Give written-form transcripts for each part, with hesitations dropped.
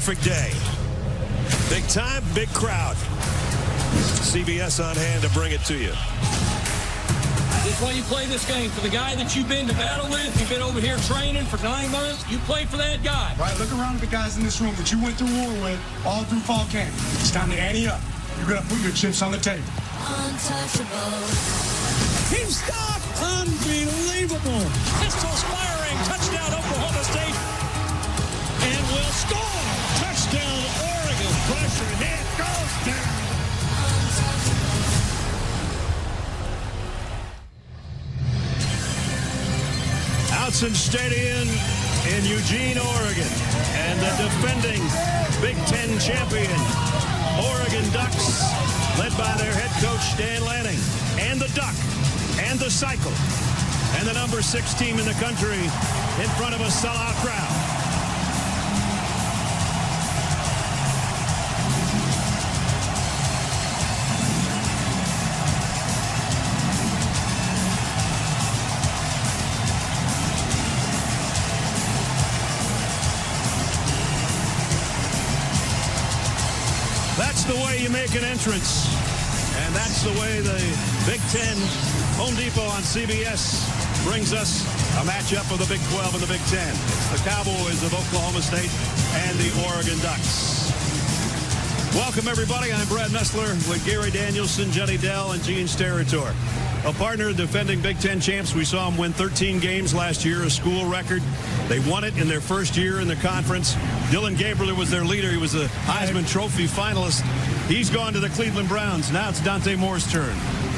perfect day. Big time, big crowd. CBS on hand to bring it to you. This is why you play this game. For the guy that you've been to battle with, you've been over here training for 9 months, you play for that guy. Right, look around at the guys in this room that you went to war with all through fall camp. It's time to ante up. You're going to put your chips on the table. Untouchable. Team stock! Unbelievable! Pistols firing. Touchdown, Oklahoma State. And will score. Touchdown, Oregon. Pressure hit. Goes down. Autzen Stadium in Eugene, Oregon. And the defending Big Ten champion, Oregon Ducks, led by their head coach, Dan Lanning. And the Duck. And the Cycle. And the number 6 team in the country in front of a sellout crowd. That's the way you make an entrance. And that's the way the Big Ten, Home Depot on CBS, brings us a matchup of the Big 12 and the Big Ten. It's the Cowboys of Oklahoma State and the Oregon Ducks. Welcome, everybody. I'm Brad Nessler with Gary Danielson, Jenny Dell, and Gene Steratore. A partner of defending Big Ten champs. We saw them win 13 games last year, a school record. They won it in their first year in the conference. Dylan Gabriel was their leader. He was a Heisman Trophy finalist. He's gone to the Cleveland Browns. Now it's Dante Moore's turn.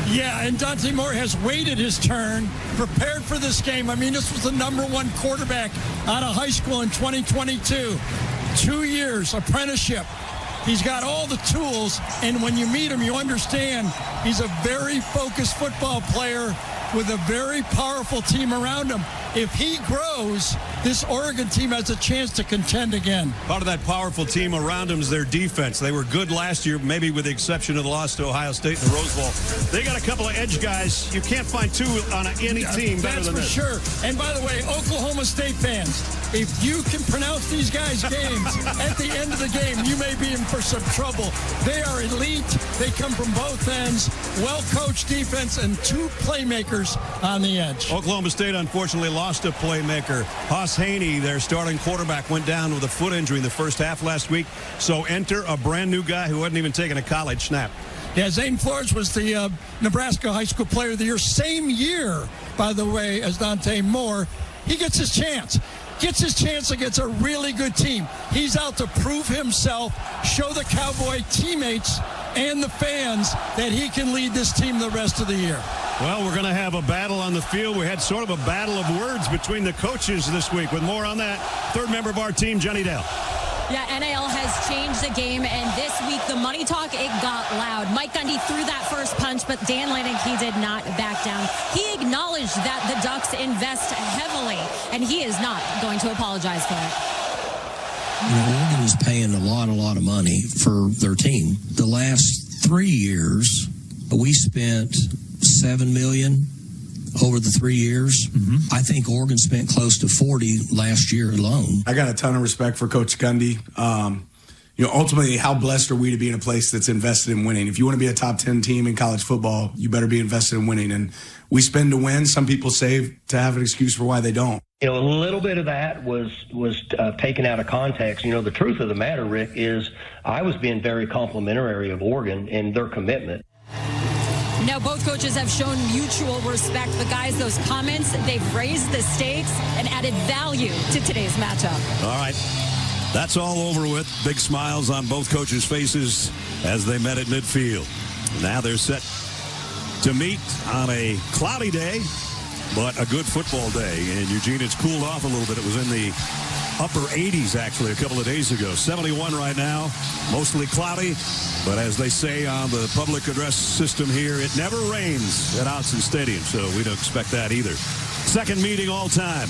Yeah, and Dante Moore has waited his turn, prepared for this game. I mean, this was the #1 quarterback out of high school in 2022. 2 years, apprenticeship. He's got all the tools, and when you meet him, you understand he's a very focused football player with a very powerful team around him. If he grows, this Oregon team has a chance to contend again. Part of that powerful team around him is their defense. They were good last year, maybe with the exception of the loss to Ohio State in the Rose Bowl. They got a couple of edge guys. You can't find two on any team better than this. That's for sure. And by the way, Oklahoma State fans, if you can pronounce these guys' games at the end of the game, you may be in for some trouble. They are elite. They come from both ends. Well-coached defense and 2 playmakers on the edge. Oklahoma State, unfortunately, lost a playmaker. Hoss Haney, their starting quarterback, went down with a foot injury in the first half last week. So enter a brand-new guy who hadn't even taken a college snap. Yeah, Zane Flores was the Nebraska High School Player of the Year. Same year, by the way, as Dante Moore. He gets his chance. Gets his chance against a really good team. He's out to prove himself, show the Cowboy teammates and the fans that he can lead this team the rest of the year. Well, we're going to have a battle on the field. We had sort of a battle of words between the coaches this week. With more on that, third member of our team, Jenny Dell. Yeah, NIL has changed the game, and this week the money talk, it got loud. Mike Gundy threw that first punch, but Dan Lanning, he did not back down. He acknowledged that the Ducks invest heavily, and he is not going to apologize for it. You know, Oregon is paying a lot of money for their team. The last 3 years, we spent $7 million over the 3 years. I think Oregon spent close to 40 last year alone. I got a ton of respect for Coach Gundy. You know, ultimately, how blessed are we to be in a place that's invested in winning? If you want to be a top 10 team in college football, you better be invested in winning. And we spend to win. Some people save to have an excuse for why they don't. You know, a little bit of that was taken out of context. You know, the truth of the matter, Rick, is I was being very complimentary of Oregon and their commitment. Now, both coaches have shown mutual respect. But, guys, those comments, they've raised the stakes and added value to today's matchup. All right. That's all over with. Big smiles on both coaches' faces as they met at midfield. Now they're set to meet on a cloudy day, but a good football day. In Eugene, it's cooled off a little bit. It was in the upper 80s, actually, a couple of days ago. 71 right now, mostly cloudy. But as they say on the public address system here, it never rains at Autzen Stadium, so we don't expect that either. Second meeting all time.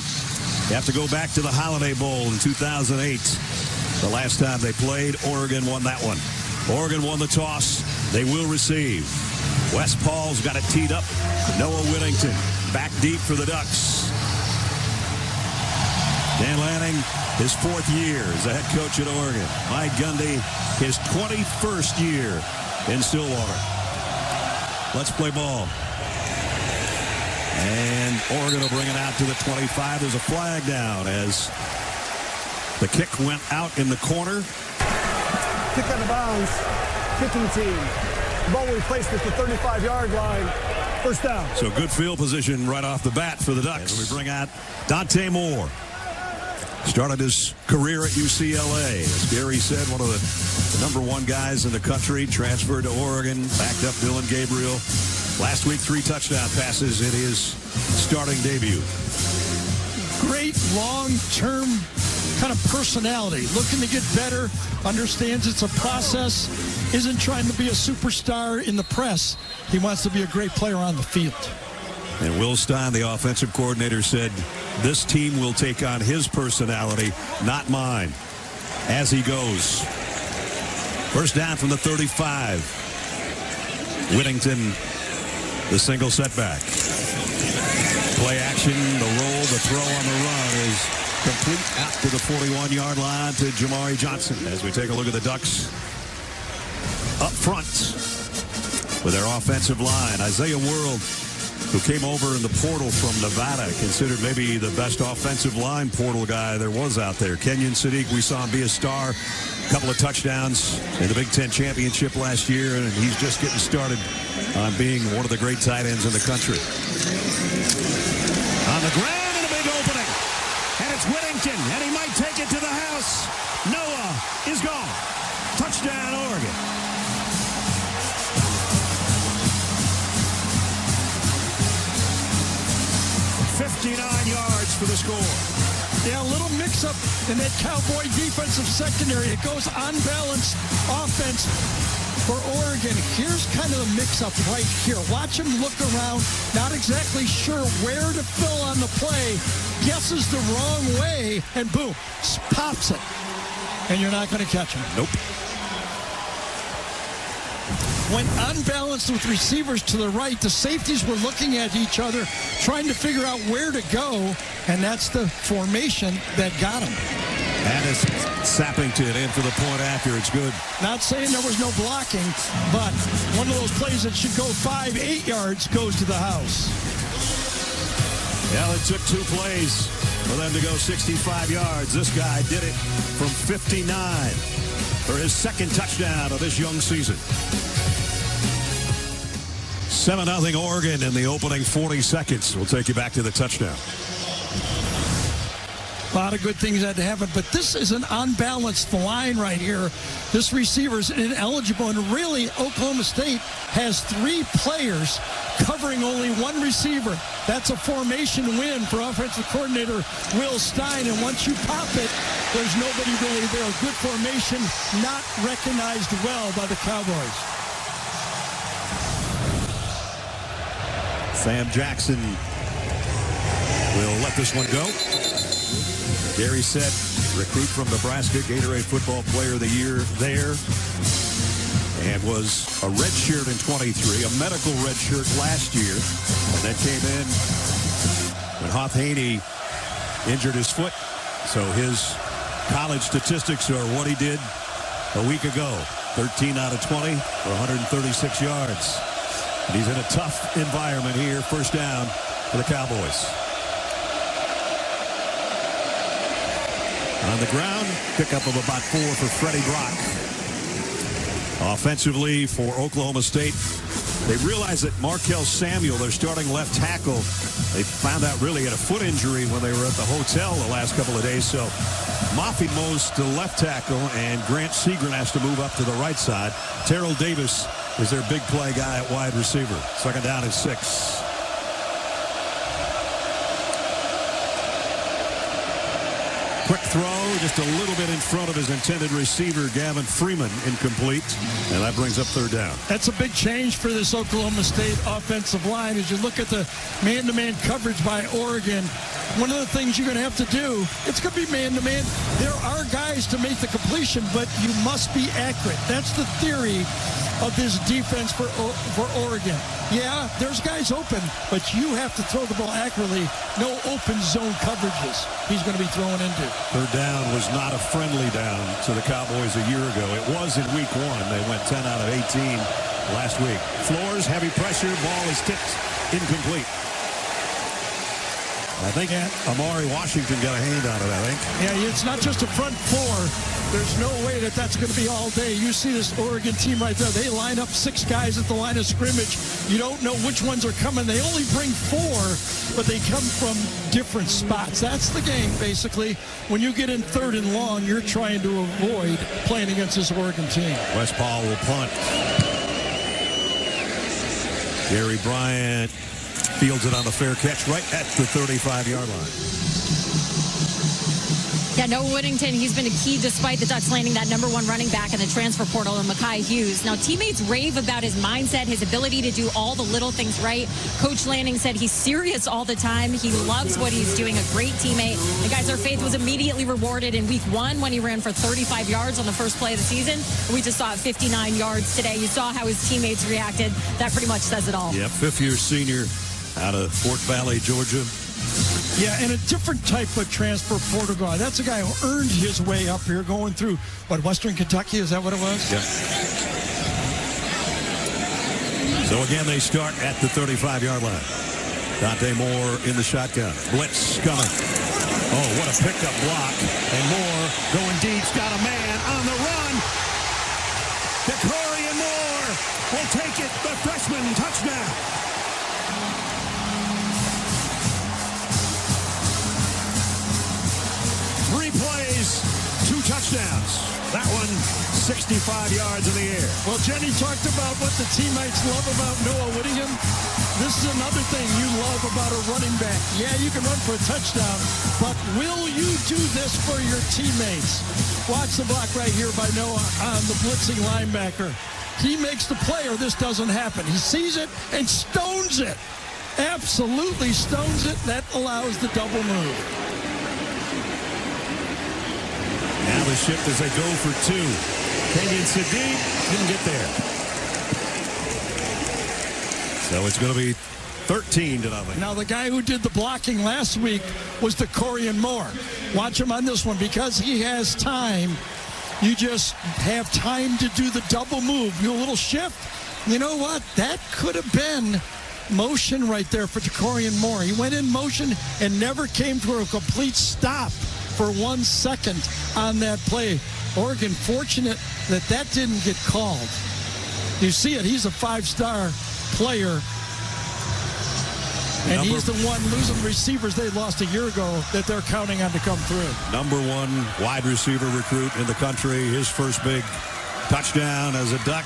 You have to go back to the Holiday Bowl in 2008. The last time they played, Oregon won that one. Oregon won the toss. They will receive. Wes Paul's got it teed up. Noah Whittington back deep for the Ducks. Dan Lanning, his 4th year as the head coach at Oregon. Mike Gundy, his 21st year in Stillwater. Let's play ball. And Oregon will bring it out to the 25. There's a flag down as the kick went out in the corner. Kick out of bounds. Kicking team. Ball replaced at the 35-yard line. First down. So good field position right off the bat for the Ducks. And we bring out Dante Moore. Started his career at UCLA. As Gary said, one of the #1 guys in the country. Transferred to Oregon. Backed up Dylan Gabriel. Last week, 3 touchdown passes in his starting debut. Great long-term kind of personality. Looking to get better. Understands it's a process. Isn't trying to be a superstar in the press. He wants to be a great player on the field. And Will Stein, the offensive coordinator, said this team will take on his personality, not mine, as he goes. First down from the 35. Whittington, the single setback. Play action, the roll, the throw on the run is complete out to the 41-yard line to Jamari Johnson. As we take a look at the Ducks up front with their offensive line. Isaiah World, who came over in the portal from Nevada, considered maybe the best offensive line portal guy there was out there. Kenyon Sadiq, we saw him be a star, a couple of touchdowns in the Big Ten championship last year, and he's just getting started on being one of the great tight ends in the country. On the ground in a big opening, and it's Whittington, and he might take it to the house. Noah is gone. Touchdown, Oregon. 59 yards for the score. Yeah, a little mix-up in that Cowboy defensive secondary. It goes unbalanced offense for Oregon. Here's kind of the mix-up right here. Watch him look around, not exactly sure where to fill on the play, guesses the wrong way, and boom, pops it. And you're not going to catch him. Nope. When unbalanced with receivers to the right, the safeties were looking at each other, trying to figure out where to go, and that's the formation that got him. And it's Sappington in for the point after. It's good. Not saying there was no blocking, but one of those plays that should go 5-8 yards goes to the house. Well, it took 2 plays for them to go 65 yards. This guy did it from 59 for his 2nd touchdown of this young season. 7-0 Oregon in the opening 40 seconds. We'll take you back to the touchdown. A lot of good things had to happen, but this is an unbalanced line right here. This receiver is ineligible, and really Oklahoma State has 3 players covering only 1 receiver. That's a formation win for offensive coordinator Will Stein, and once you pop it, there's nobody really there. Good formation, not recognized well by the Cowboys. Sam Jackson will let this one go. Gary said, recruit from Nebraska, Gatorade Football Player of the Year there, and was a redshirt in 23, a medical redshirt last year, and then came in when Hoth Haney injured his foot. So his college statistics are what he did a week ago. 13 out of 20 for 136 yards. And he's in a tough environment here. First down for the Cowboys. On the ground, pickup of about 4 for Freddie Brock. Offensively for Oklahoma State, they realized that Markel Samuel, their starting left tackle, they found out really had a foot injury when they were at the hotel the last couple of days. So Mafi moves to left tackle, and Grant Segrin has to move up to the right side. Terrell Davis is their big play guy at wide receiver. 2nd down and 6. Quick throw, just a little bit in front of his intended receiver, Gavin Freeman, incomplete. And that brings up 3rd down. That's a big change for this Oklahoma State offensive line. As you look at the man-to-man coverage by Oregon, one of the things you're going to have to do, it's going to be man-to-man. There are guys to make the completion, but you must be accurate. That's the theory of this defense for Oregon. Yeah, there's guys open, but you have to throw the ball accurately. No open zone coverages he's going to be throwing into. Third down was not a friendly down to the Cowboys a year ago. It was in week 1. They went 10 out of 18 last week. Flores, heavy pressure, ball is tipped, incomplete. I think Amari Washington got a hand on it, I think. Yeah, it's not just a front four. There's no way that that's going to be all day. You see this Oregon team right there. They line up 6 guys at the line of scrimmage. You don't know which ones are coming. They only bring 4, but they come from different spots. That's the game, basically. When you get in 3rd and long, you're trying to avoid playing against this Oregon team. West Paul will punt. Gary Bryant fields it on the fair catch right at the 35-yard line. Yeah, no Whittington. He's been a key despite the Ducks landing that #1 running back in the transfer portal in Mekhi Hughes. Now, teammates rave about his mindset, his ability to do all the little things right. Coach Lanning said he's serious all the time. He loves what he's doing, a great teammate. And guys, our faith was immediately rewarded in week 1 when he ran for 35 yards on the first play of the season. We just saw it 59 yards today. You saw how his teammates reacted. That pretty much says it all. Yep, 5th-year senior out of Fort Valley, Georgia. Yeah, and a different type of transfer portal guy. That's a guy who earned his way up here going through, Western Kentucky? Is that what it was? Yeah. So again, they start at the 35-yard line. Dante Moore in the shotgun. Blitz coming. Oh, what a pickup block. And Moore going deep. Got a man on the run. Dakorien Moore will take it. The freshman touchdown. 3 plays, 2 touchdowns. That one, 65 yards in the air. Well, Jenny talked about what the teammates love about Noah Whittingham. This is another thing you love about a running back. Yeah, you can run for a touchdown, but will you do this for your teammates? Watch the block right here by Noah on the blitzing linebacker. He makes the play or this doesn't happen. He sees it and stones it. Absolutely stones it. That allows the double move. Now the shift as they go for 2. Kenyon Sadiq didn't get there. So it's going to be 13-0. Now the guy who did the blocking last week was Dakorien Moore. Watch him on this one because he has time. You just have time to do the double move. You a little shift. You know what? That could have been motion right there for Dakorien Moore. He went in motion and never came to a complete stop for 1 second on that play. Oregon fortunate that didn't get called. You see it. He's a 5-star player. And he's the one losing receivers they lost a year ago that they're counting on to come through. #1 wide receiver recruit in the country. His first big touchdown as a Duck.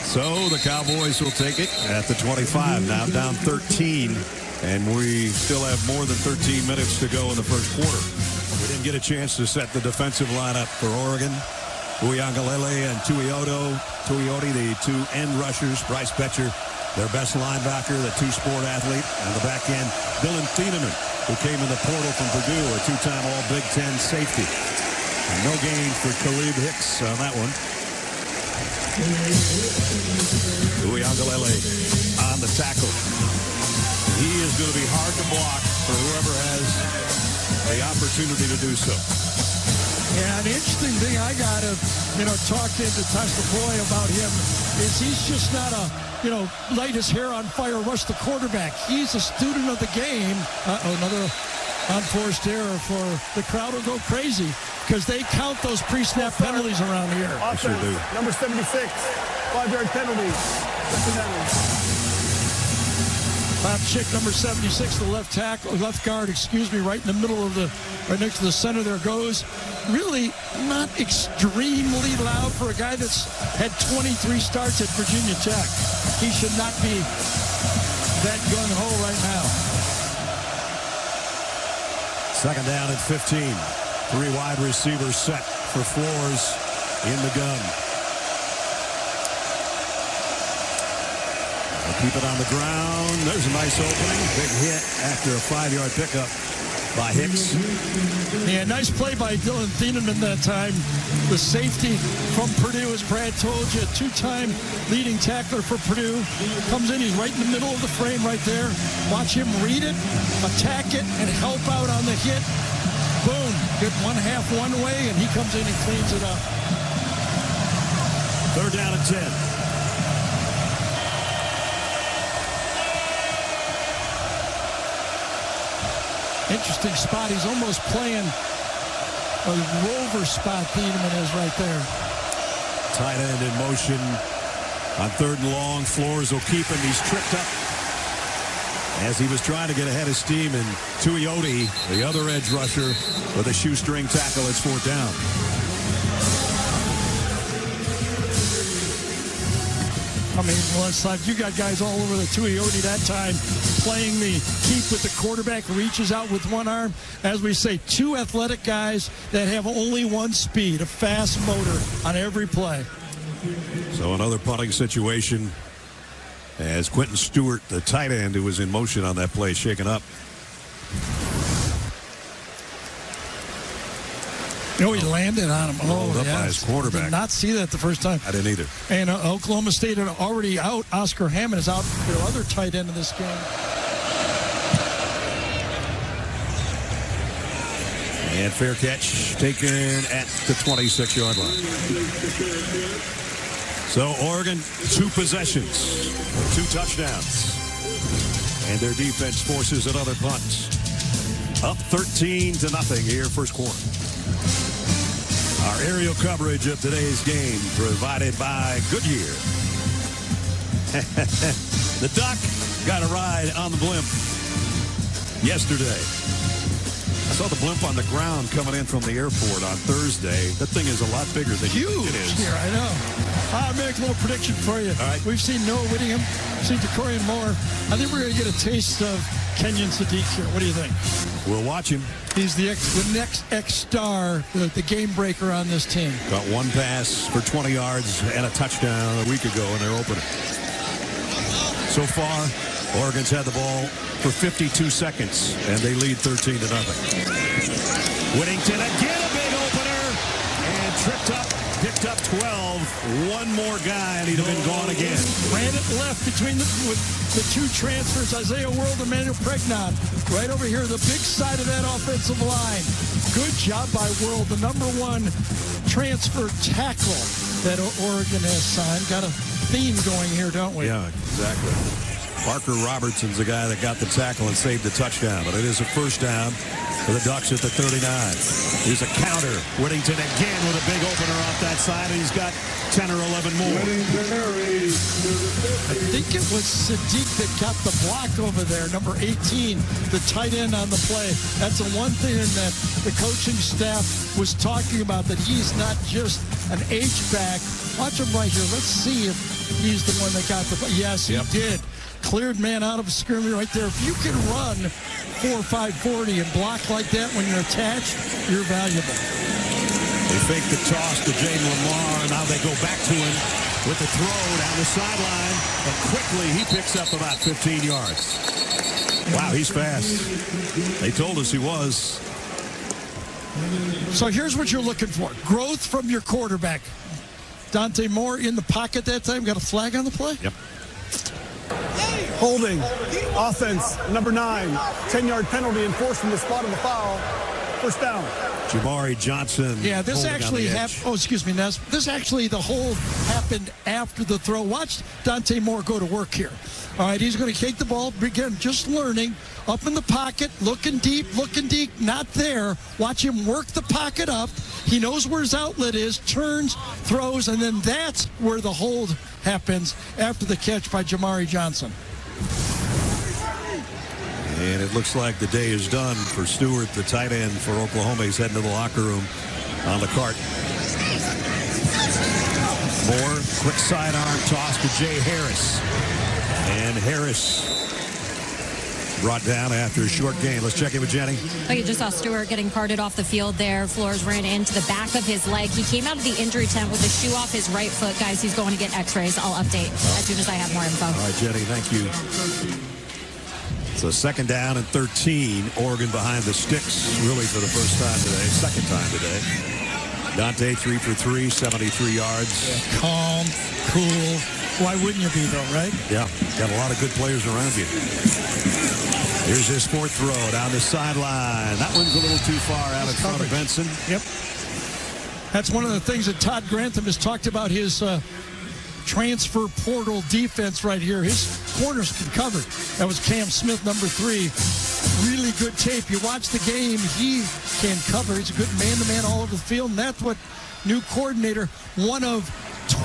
So the Cowboys will take it at the 25. Now down 13. And we still have more than 13 minutes to go in the first quarter. We didn't get a chance to set the defensive lineup for Oregon. Uiagalelei and Tuioti, the 2 end rushers. Bryce Betcher, their best linebacker, the 2-sport athlete. On the back end, Dylan Thieneman, who came in the portal from Purdue, a 2-time All-Big Ten safety. And no gain for Khalid Hicks on that one. Uiagalelei on the tackle. He is going to be hard to block for whoever has the opportunity to do so. Yeah, an interesting thing I got to, talk into Tosh LaBoy about him is he's just not a, light his hair on fire, rush the quarterback. He's a student of the game. Another unforced error for the crowd will go crazy because they count those pre-snap penalties around here. Offense, sure do. Number 76, 5-yard penalty. Chick, number 76, the left guard, right in the middle of right next to the center there goes. Really not extremely loud for a guy that's had 23 starts at Virginia Tech. He should not be that gung-ho right now. Second down at 15. 3 wide receivers set for Flores in the gun. Keep it on the ground. There's a nice opening. Big hit after a 5-yard pickup by Hicks. Yeah, nice play by Dylan Thieneman that time. The safety from Purdue, as Brad told you, two-time leading tackler for Purdue. Comes in, he's right in the middle of the frame right there. Watch him read it, attack it, and help out on the hit. Boom, get one half one way, and he comes in and cleans it up. 3rd down and 10. Interesting spot. He's almost playing a rover spot. Thieneman is right there. Tight end in motion on 3rd and long. Flores will keep him. He's tripped up as he was trying to get ahead of steam. And Tuioti, the other edge rusher, with a shoestring tackle. It's 4th down. I mean, you got guys all over the Tuioti that time playing the keep with the quarterback, reaches out with one arm. As we say, 2 athletic guys that have only one speed, a fast motor on every play. So another punting situation as Quentin Stewart, the tight end who was in motion on that play, shaken up. Oh, he landed on him. Rolled up by his quarterback. Did not see that the first time. I didn't either. And Oklahoma State are already out. Oscar Hammond is out, their other tight end in this game. And fair catch taken at the 26-yard line. So Oregon, 2 possessions, 2 touchdowns. And their defense forces another punt. Up 13-0 here, first quarter. Our aerial coverage of today's game provided by Goodyear. The Duck got a ride on the blimp yesterday. I saw the blimp on the ground coming in from the airport on Thursday. That thing is a lot bigger than you think it is. Here, I know. I'll make a little prediction for you. All right. We've seen Noah Whittingham, seen Dakorien Moore. I think we're going to get a taste of Kenyon Sadiq here. What do you think? We'll watch him. He's the next X-star, the game breaker on this team. Got 1 pass for 20 yards and a touchdown a week ago in their opener. So far, Oregon's had the ball for 52 seconds, and they lead 13-0. Whittington again, a big opener, and tripped up, picked up 12. One more guy, and he'd have been gone again. Ran it left between the 2 transfers, Isaiah World and Emmanuel Pregnon. Right over here, the big side of that offensive line. Good job by World, the #1 transfer tackle that Oregon has signed. Got a theme going here, don't we? Yeah, exactly. Parker Robertson's the guy that got the tackle and saved the touchdown, but it is a first down for the Ducks at the 39. Here's a counter. Whittington again with a big opener off that side, and he's got 10 or 11 more. I think it was Sadiq that got the block over there, number 18, the tight end on the play. That's the one thing that the coaching staff was talking about, that he's not just an H-back. Watch him right here. Let's see if he's the one that got the play. Yes, he did. Cleared man out of a scrimmage right there. If you can run 4.540 and block like that when you're attached, you're valuable. They fake the toss to Jayden Limar. Now they go back to him with the throw down the sideline. And quickly he picks up about 15 yards. Wow, he's fast. They told us he was. So here's what you're looking for. Growth from your quarterback. Dante Moore in the pocket that time. Got a flag on the play? Yep. Holding. Offense, number 9. 10-yard penalty enforced from the spot of the foul. First down. Jamari Johnson. Yeah, this actually happened. Oh, excuse me, Ness. This actually, the hold happened after the throw. Watch Dante Moore go to work here. All right, he's going to take the ball, begin just learning, up in the pocket, looking deep, not there. Watch him work the pocket up. He knows where his outlet is, turns, throws, and then that's where the hold happens after the catch by Jamari Johnson. And it looks like the day is done for Stewart, the tight end for Oklahoma. He's heading to the locker room on the cart. Moore, quick sidearm toss to Jay Harris. And Harris brought down after a short game. Let's check in with Jenny. Oh, you just saw Stewart getting carted off the field there. Flores ran into the back of his leg. He came out of the injury tent with a shoe off his right foot. Guys, he's going to get x-rays. I'll update as soon as I have more info. All right, Jenny, thank you. So second down and 13. Oregon behind the sticks, really for the first time today. Second time today. Dante 3 for 3, 73 yards. Yeah, calm, cool. Why wouldn't you be, though, right? Yeah, got a lot of good players around you. Here's his fourth throw down the sideline. That one's a little too far out in front of Benson. Yep. That's one of the things that Todd Grantham has talked about, his transfer portal defense right here. His corners can cover. That was Cam Smith, number 3. Really good tape. You watch the game, he can cover. He's a good man-to-man all over the field, and that's what new coordinator, one of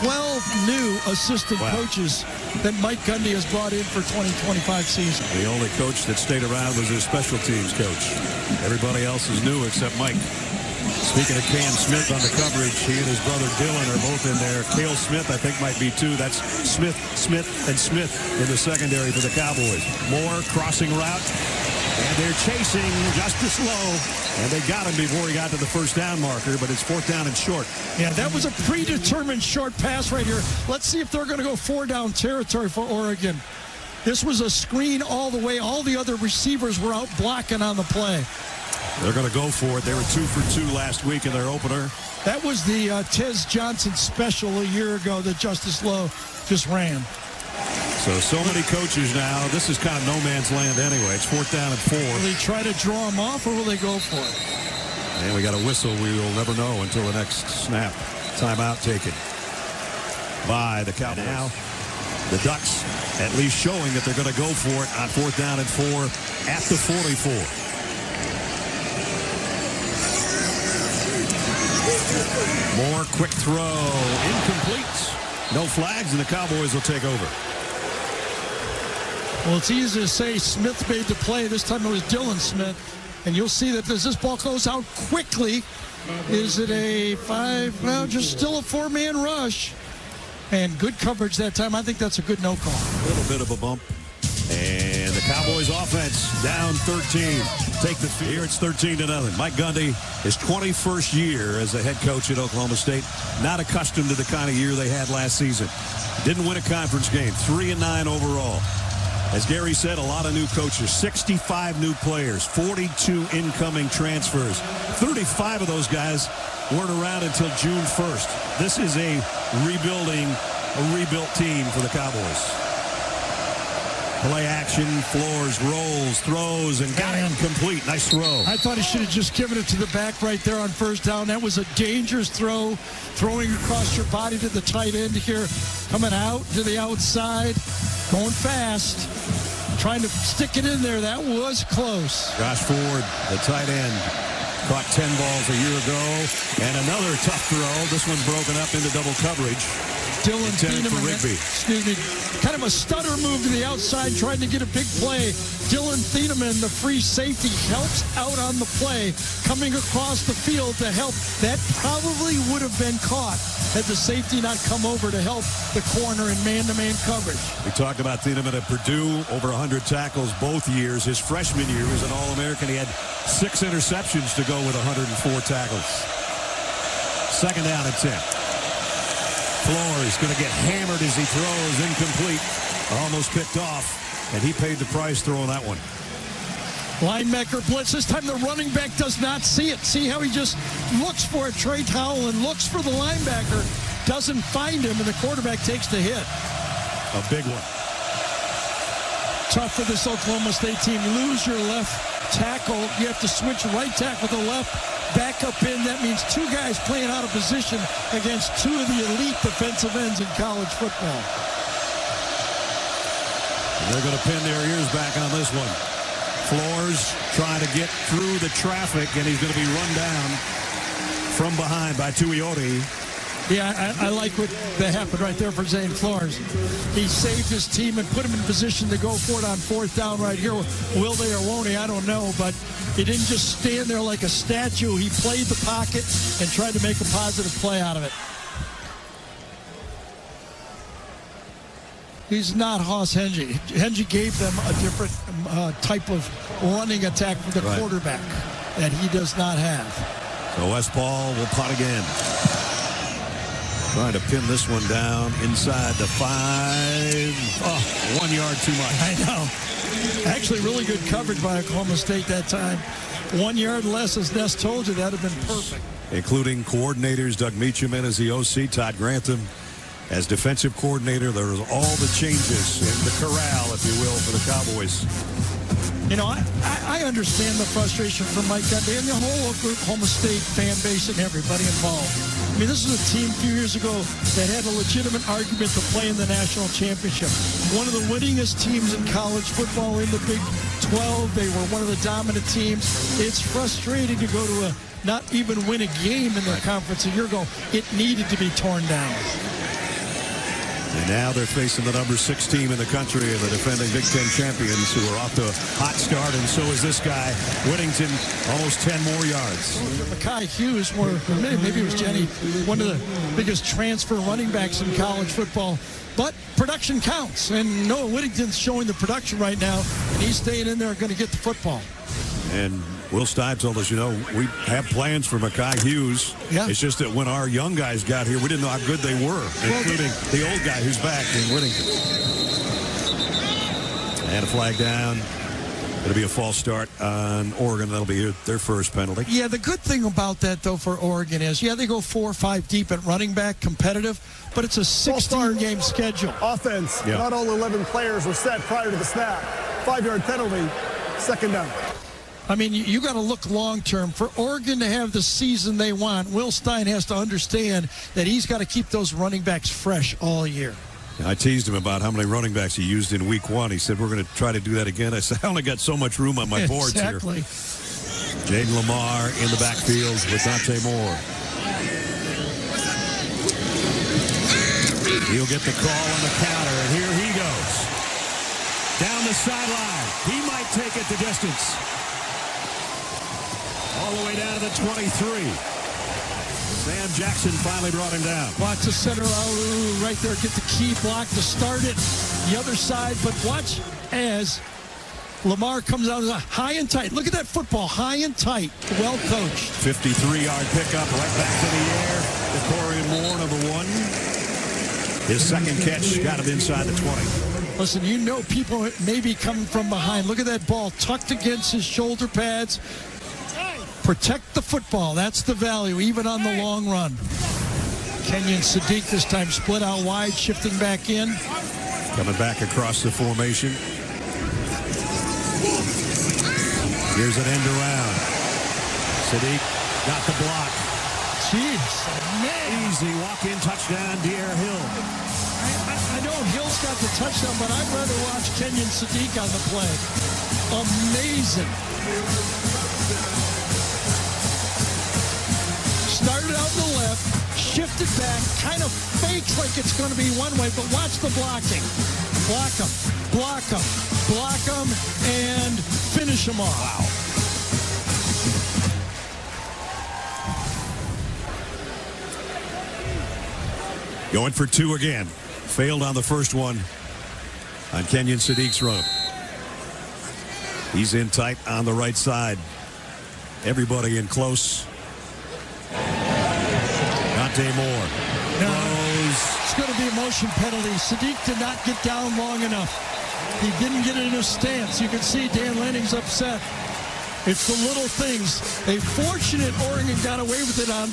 12 new assistant coaches that Mike Gundy has brought in for 2025 season. The only coach that stayed around was his special teams coach. Everybody else is new except Mike. Speaking of Cam Smith on the coverage, he and his brother Dylan are both in there. Cale Smith, I think, might be 2. That's Smith, and Smith in the secondary for the Cowboys. Moore crossing route, and they're chasing Justice Lowe, and they got him before he got to the first down marker, but it's fourth down and short. Yeah, that was a predetermined short pass right here. Let's see if they're going to go 4-down territory for Oregon. This was a screen all the way. All the other receivers were out blocking on the play. They're going to go for it. They were 2 for 2 last week in their opener. That was the Tez Johnson special a year ago that Justice Lowe just ran. So many coaches now. This is kind of no man's land anyway. It's fourth down and 4. Will they try to draw him off, or will they go for it? And we got a whistle. We will never know until the next snap. Timeout taken by the Cowboys. Now, the Ducks at least showing that they're going to go for it on fourth down and 4 at the 44. Moore, quick throw, incomplete. No flags, and the Cowboys will take over. Well, it's easy to say Smith made the play. This time it was Dylan Smith. And you'll see that as this ball goes out quickly, is it a 5? No, just still a 4-man rush. And good coverage that time. I think that's a good no call. A little bit of a bump. And the Cowboys offense down 13. Take the field. Here it's 13-0. Mike Gundy, his 21st year as a head coach at Oklahoma State. Not accustomed to the kind of year they had last season. Didn't win a conference game. 3-9 overall. As Gary said, a lot of new coaches. 65 new players. 42 incoming transfers. 35 of those guys weren't around until June 1st. This is a rebuilt team for the Cowboys. Play action, Flores, rolls, throws, and got him complete. Nice throw. I thought he should have just given it to the back right there on first down. That was a dangerous throw, throwing across your body to the tight end here, coming out to the outside, going fast, trying to stick it in there. That was close. Josh Ford, the tight end, caught 10 balls a year ago, and another tough throw. This one broken up into double coverage. Dylan Thieneman, kind of a stutter move to the outside, trying to get a big play. Dylan Thieneman, the free safety, helps out on the play, coming across the field to help. That probably would have been caught had the safety not come over to help the corner in man-to-man coverage. We talked about Thieneman at Purdue, over 100 tackles both years. His freshman year, he was an All-American. He had 6 interceptions to go with 104 tackles. Second down and 10. Flores going to get hammered as he throws, incomplete, almost picked off, and he paid the price throwing that one. Linebacker blitz. This time the running back does not see it. See how he just looks for it. Trey Towell and looks for the linebacker, doesn't find him, and the quarterback takes the hit. A big one. Tough for this Oklahoma State team. Lose your left tackle. You have to switch right tackle to left. Back up in. That means 2 guys playing out of position against 2 of the elite defensive ends in college football. And they're going to pin their ears back on this one. Flores trying to get through the traffic, and he's going to be run down from behind by Tuioti. Yeah, I like what that happened right there for Zane Flores. He saved his team and put him in position to go for it on fourth down right here. Will they or won't he? I don't know, but he didn't just stand there like a statue. He played the pocket and tried to make a positive play out of it. He's not Hoss Henge. Henge gave them a different type of running attack for the quarterback that he does not have. So Westphal will punt again. Trying to pin this one down inside the 5. Oh, 1 yard too much. I know. Actually, really good coverage by Oklahoma State that time. 1 yard less, as Ness told you, that would have been perfect. Including coordinators Doug Meacham as the OC, Todd Grantham as defensive coordinator. There was all the changes in the corral, if you will, for the Cowboys. You know, I understand the frustration from Mike Gundy and the whole Oklahoma State fan base and everybody involved. I mean, this is a team a few years ago that had a legitimate argument to play in the national championship. One of the winningest teams in college football in the Big 12. They were one of the dominant teams. It's frustrating to go to not even win a game in the conference a year ago. It needed to be torn down. And now they're facing the number 6 team in the country and the defending Big Ten champions, who are off to a hot start, and so is this guy, Whittington, almost 10 more yards. Mekhi Hughes, maybe it was Jenny, one of the biggest transfer running backs in college football. But production counts, and Noah Whittington's showing the production right now, and he's staying in there and going to get the football. And Will Stein told us, we have plans for Mekhi Hughes. Yeah. It's just that when our young guys got here, we didn't know how good they were, including the old guy who's back in Whittington. And a flag down. It'll be a false start on Oregon. That'll be their first penalty. Yeah, the good thing about that, though, for Oregon is, they go 4 or 5 deep at running back, competitive, but it's a 16-game schedule. Offense. Yeah. Not all 11 players were set prior to the snap. 5-yard penalty, second down. I mean, you got to look long-term. For Oregon to have the season they want, Will Stein has to understand that he's got to keep those running backs fresh all year. I teased him about how many running backs he used in week 1. He said, we're going to try to do that again. I said, I only got so much room on my boards here. Jayden Limar in the backfield with Dante Moore. He'll get the call on the counter, and here he goes. Down the sideline. He might take it the distance. All the way down to the 23. Sam Jackson finally brought him down. Watch the center right there. Get the key block to start it. The other side, but watch as Limar comes out high and tight. Look at that football, high and tight. Well coached. 53-yard pickup right back to the air. Dakorien Moore, number 1. His second catch got him inside the 20. Listen, people may be coming from behind. Look at that ball tucked against his shoulder pads. Protect the football. That's the value, even on the long run. Kenyon Sadiq this time split out wide, shifting back in. Coming back across the formation. Here's an end around. Sadiq got the block. Jeez, man. Easy walk-in touchdown, Dierre Hill. I know Hill's got the touchdown, but I'd rather watch Kenyon Sadiq on the play. Amazing. Started out the left, shifted back, kind of fakes like it's going to be one way, but watch the blocking. Block him, block him, block him, and finish him off. Wow. Going for 2 again. Failed on the first one on Kenyon Sadiq's run. He's in tight on the right side. Everybody in close. Dante Moore. It's going to be a motion penalty. Sadiq did not get down long enough. He didn't get in his stance. You can see Dan Lanning's upset. It's the little things. A fortunate Oregon got away with it on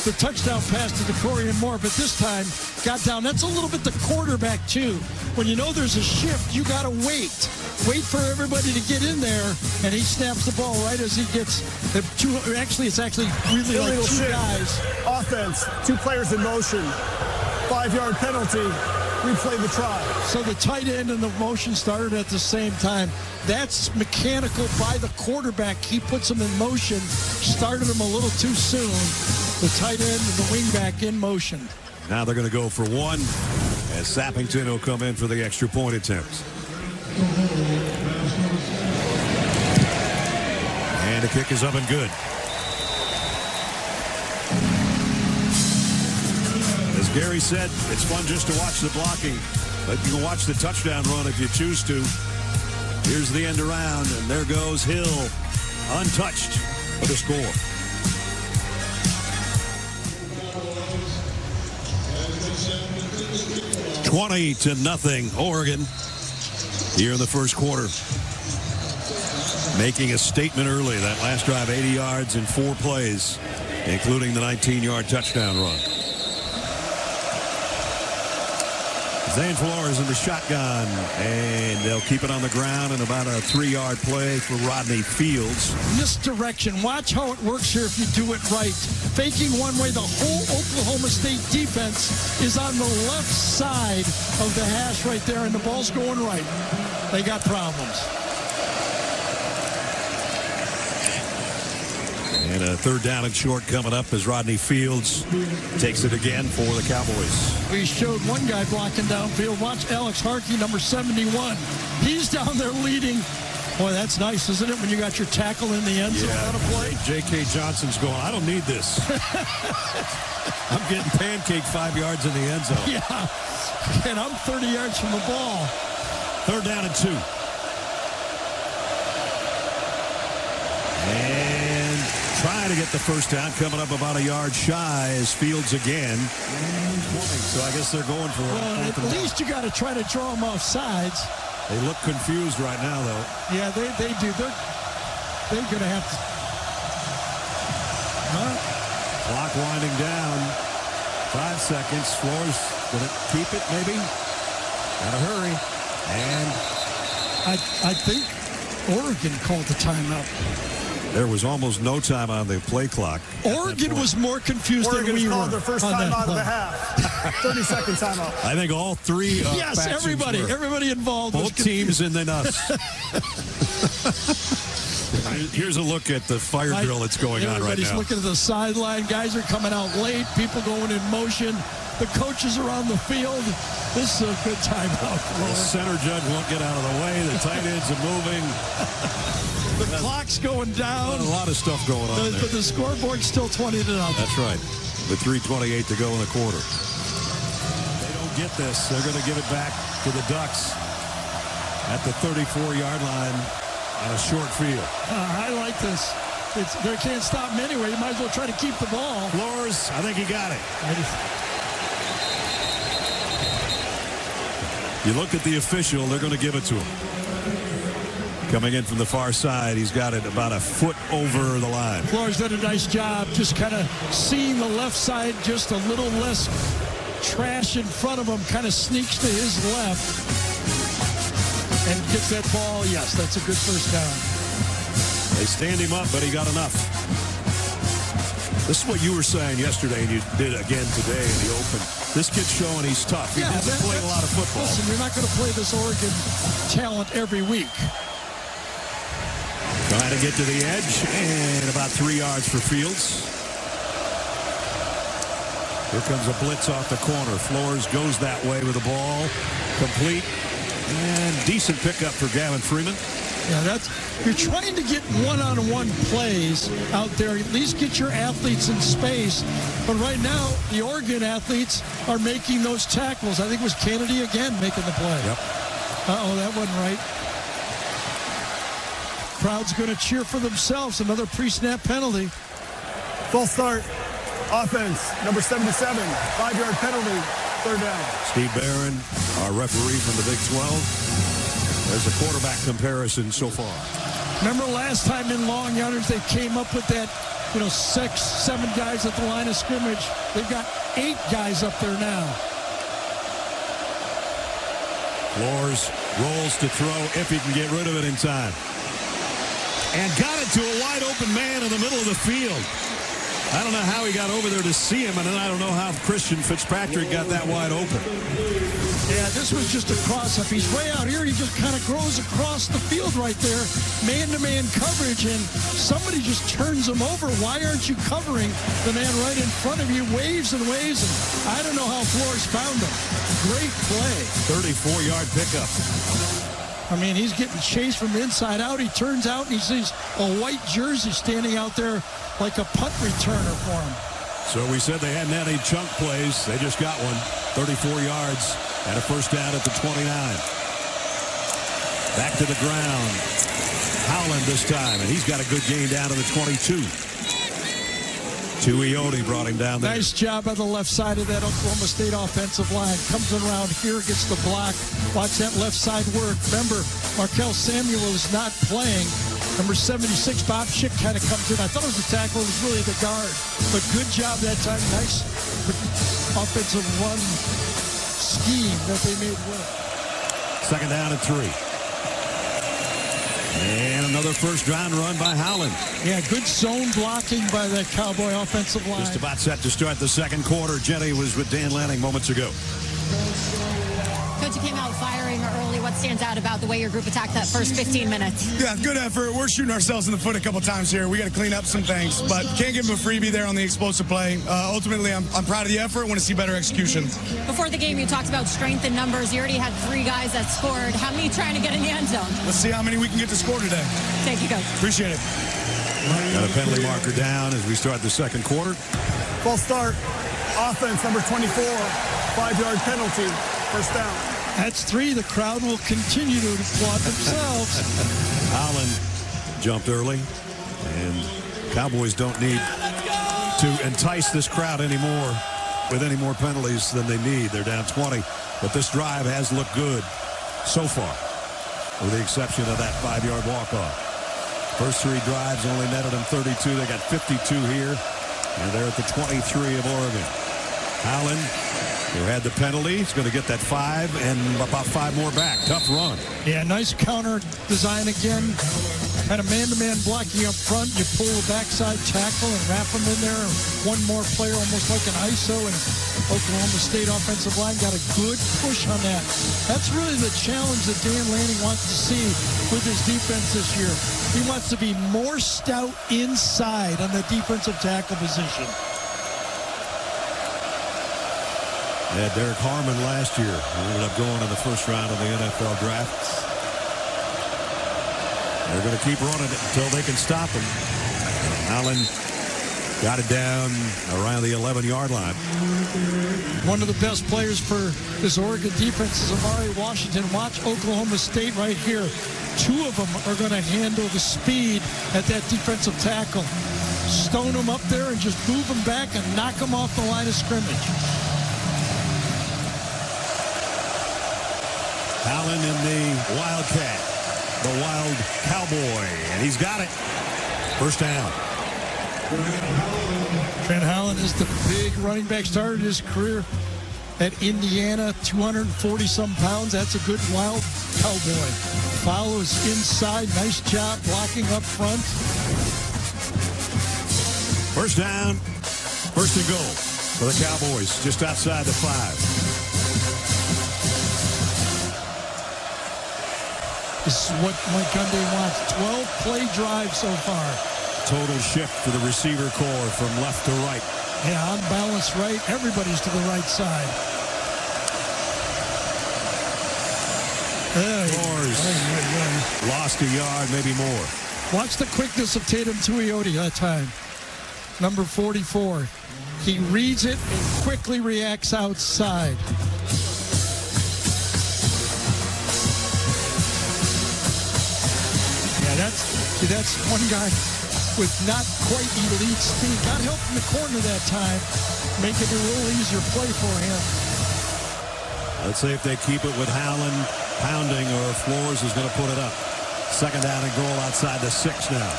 the touchdown pass to Dakorien Moore, but this time got down. That's a little bit the quarterback, too. When you know there's a shift, you got to wait. Wait for everybody to get in there, and he snaps the ball right as he gets the 2. Actually, it's actually really illegal like 2 shift. guys. Offense, 2 players in motion. 5-yard penalty. Replay the try. So the tight end and the motion started at the same time. That's mechanical by the quarterback. He puts them in motion, started them a little too soon. The tight end and the wingback in motion. Now they're going to go for 1 as Sappington will come in for the extra point attempt. And the kick is up and good. As Gary said, it's fun just to watch the blocking. But you can watch the touchdown run if you choose to. Here's the end around, and there goes Hill, untouched for the score. (20-0) Oregon here in the first quarter. Making a statement early. That last drive, 80 yards in 4 plays, including the 19-yard touchdown run. Zane Flores in the shotgun, and they'll keep it on the ground and about a 3-yard play for Rodney Fields. Misdirection. Watch how it works here if you do it right. Faking one way, the whole Oklahoma State defense is on the left side of the hash right there, and the ball's going right. They got problems. And a 3rd down and short coming up as Rodney Fields takes it again for the Cowboys. We showed one guy blocking downfield. Watch Alex Harkey, number 71. He's down there leading. Boy, that's nice, isn't it, when you got your tackle in the end zone on a play? J.K. Johnson's going, I don't need this. I'm getting pancake 5 yards in the end zone. Yeah, and I'm 30 yards from the ball. 3rd down and 2. And trying to get the first down, coming up about a yard shy is Fields again. So I guess they're going for it. Well, at least you got to try to draw them off sides. They look confused right now, though. Yeah, they do. They're going to have to. Clock winding down. 5 seconds. Flores going to keep it, maybe. Gotta hurry. And I think Oregon called the timeout. There was almost no time on the play clock. Oregon was more confused than we were. Called their first timeout of the half. 30-second timeout. I think all 3 yes, everybody involved. Both teams and then us. Here's a look at the fire drill that's going on right now. Everybody's looking at the sideline. Guys are coming out late. People going in motion. The coaches are on the field. This is a good timeout. The center judge won't get out of the way. The tight ends are moving. The clock's going down. A lot of stuff going on there. But the scoreboard's still 20-0. That's right. With 3:28 to go in the quarter. They don't get this. They're going to give it back to the Ducks at the 34-yard line on a short field. I like this. They can't stop him anyway. You might as well try to keep the ball. Flores, I think he got it. You look at the official, they're going to give it to him. Coming in from the far side, he's got it about a foot over the line. Flores did a nice job just kind of seeing the left side just a little less trash in front of him, kind of sneaks to his left and gets that ball. Yes, that's a good first down. They stand him up, but he got enough. This is what you were saying yesterday, and you did again today in the open. This kid's showing he's tough. He hasn't played a lot of football. Listen, you're not going to play this Oregon talent every week. Trying to get to the edge, and about 3 yards for Fields. Here comes a blitz off the corner. Flores goes that way with the ball. Complete. And decent pickup for Gavin Freeman. Yeah, you're trying to get one-on-one plays out there. At least get your athletes in space. But right now, the Oregon athletes are making those tackles. I think it was Kennedy again making the play. Yep. Uh-oh, that wasn't right. Crowd's going to cheer for themselves. Another pre-snap penalty. False start. Offense, number 77. 5-yard penalty. 3rd down. Steve Barron, our referee from the Big 12. There's a quarterback comparison so far. Remember last time in long yardage they came up with that, 6-7 guys at the line of scrimmage. They've got 8 guys up there now. Flores rolls to throw if he can get rid of it in time. And got it to a wide open man in the middle of the field. I don't know how he got over there to see him, and then I don't know how Christian Fitzpatrick got that wide open. Yeah, this was just a cross-up. He's way out here. He just kind of grows across the field right there. Man-to-man coverage, and somebody just turns him over. Why aren't you covering the man right in front of you? Waves and waves, and I don't know how Flores found him. Great play. 34-yard pickup. I mean, he's getting chased from the inside out. He turns out and he sees a white jersey standing out there like a punt returner for him. So we said they hadn't had any chunk plays. They just got one. 34 yards and a first down at the 29. Back to the ground. Howland this time, and he's got a good gain down to the 22. Tuioti brought him down there. Nice job on the left side of that Oklahoma State offensive line. Comes around here, gets the block. Watch that left side work. Remember, Markel Samuel is not playing. Number 76, Bob Schick kind of comes in. I thought it was a tackle. It was really the guard. But good job that time. Nice offensive run scheme that they made work. Second down and 3. And another first-round run by Howland. Yeah, good zone blocking by that Cowboy offensive line. Just about set to start the second quarter. Jenny was with Dan Lanning moments ago. Coach, you came out firing early. What stands out about the way your group attacked that first 15 minutes? Yeah, good effort. We're shooting ourselves in the foot a couple times here. We got to clean up some things, but can't give them a freebie there on the explosive play. Ultimately, I'm proud of the effort. I want to see better execution. Before the game, you talked about strength in numbers. You already had 3 guys that scored. How many trying to get in the end zone? Let's see how many we can get to score today. Thank you, Coach. Appreciate it. Got a penalty marker down as we start the second quarter. False start. Offense, number 24. 5-yard penalty. First down. That's 3. The crowd will continue to applaud themselves. Howland jumped early, and Cowboys don't need to entice this crowd anymore with any more penalties than they need. They're down 20, but this drive has looked good so far, with the exception of that 5-yard walk-off. First 3 drives only netted them 32. They got 52 here, and they're at the 23 of Oregon. Howland, who had the penalty, is going to get that 5 and about 5 more back. Tough run. Yeah, nice counter design again. Kind of man-to-man blocking up front. You pull the backside tackle and wrap them in there. One more player, almost like an ISO, and Oklahoma State offensive line got a good push on that. That's really the challenge that Dan Lanning wants to see with his defense this year. He wants to be more stout inside on the defensive tackle position. Yeah, Derek Harmon last year ended up going in the first round of the NFL draft. They're going to keep running it until they can stop them. Allen got it down around the 11-yard line. One of the best players for this Oregon defense is Amari Washington. Watch Oklahoma State right here. 2 of them are going to handle the speed at that defensive tackle. Stone them up there and just move them back and knock them off the line of scrimmage. Allen in the Wildcat, the Wild Cowboy, and he's got it. First down. Trent Howland is the big running back. Started his career at Indiana, 240-some pounds. That's a good Wild Cowboy. Follows inside. Nice job blocking up front. First down, first and goal for the Cowboys, just outside the 5. This is what Mike Gundy wants. 12-play drive so far. Total shift for the receiver core from left to right. Yeah, on balance right. Everybody's to the right side. Flores lost a yard, maybe more. Watch the quickness of Tatum Tuioti that time. Number 44. He reads it and quickly reacts outside. That's one guy with not quite elite speed. Got help from the corner that time, making it a little easier play for him. Let's see if they keep it with Howland pounding or if Flores is going to put it up. Second down and goal outside the 6 now.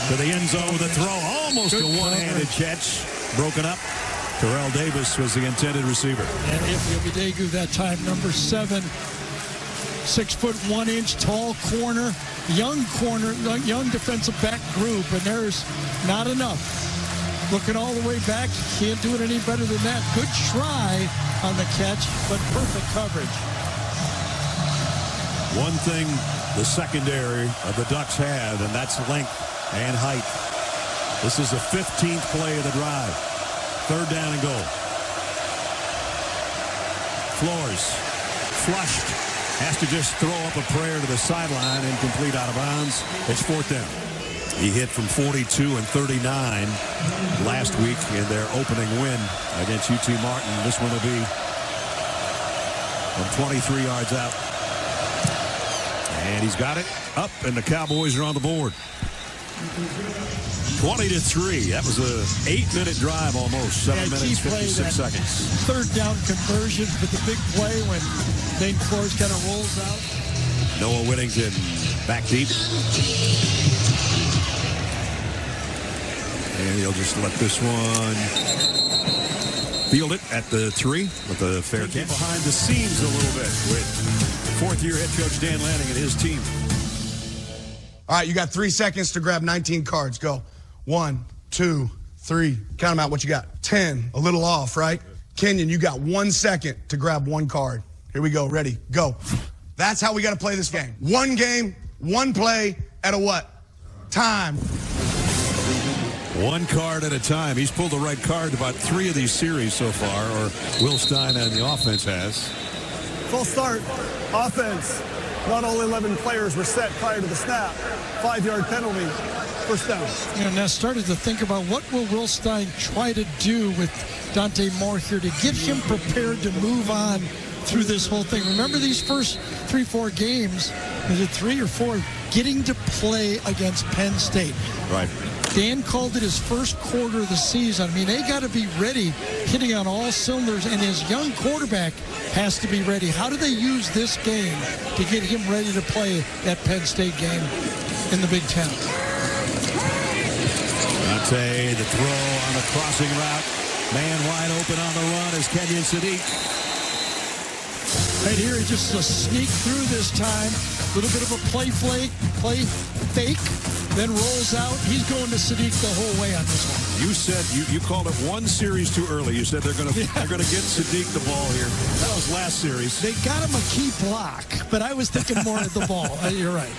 To the end zone with a throw. Almost a one-handed catch. Broken up. Terrell Davis was the intended receiver. And Ifeobi Degu that time, number 7. 6 foot 1 inch tall corner, young defensive back group, and there's not enough. Looking all the way back, can't do it any better than that. Good try on the catch, but perfect coverage. One thing the secondary of the Ducks have, and that's length and height. This is the 15th play of the drive. Third down and goal. Flores flushed. Has to just throw up a prayer to the sideline and complete out of bounds. It's fourth down. He hit from 42 and 39 last week in their opening win against UT Martin. This one will be from 23 yards out. And he's got it up, and the Cowboys are on the board. 20-3. That was a 8-minute drive almost. 7 minutes, 56 seconds. Third down conversion for the big play when Dane Flores kind of rolls out. Noah Whittington back deep. And he'll just let this one field it at the 3 with a fair catch. Behind the scenes a little bit with fourth-year head coach Dan Lanning and his team. All right, you got 3 seconds to grab 19 cards. Go. 1, 2, 3. Count them out. What you got? 10. A little off, right? Kenyon, you got 1 second to grab 1 card. Here we go. Ready? Go. That's how we got to play this game. 1 game, 1 play at a what? Time. 1 card at a time. He's pulled the right card about 3 of these series so far, or Will Stein and the offense has. Full start. Offense. Not all 11 players were set prior to the snap. 5-yard penalty. First down. And I started to think about what will Stein try to do with Dante Moore here to get him prepared to move on through this whole thing. Remember these first 3-4 games, is it 3 or 4, getting to play against Penn State. Right. Dan called it his first quarter of the season. I mean, they got to be ready, hitting on all cylinders, and his young quarterback has to be ready. How do they use this game to get him ready to play that Penn State game in the Big Ten? Dante, the throw on the crossing route. Man wide open on the run is Kenyon Sadiq. Right here, just a sneak through this time. A little bit of a play fake, then rolls out. He's going to Sadiq the whole way on this one. You said you called it 1 series too early. You said they're going to get Sadiq the ball here. That was last series. They got him a key block, but I was thinking more at the ball. You're right.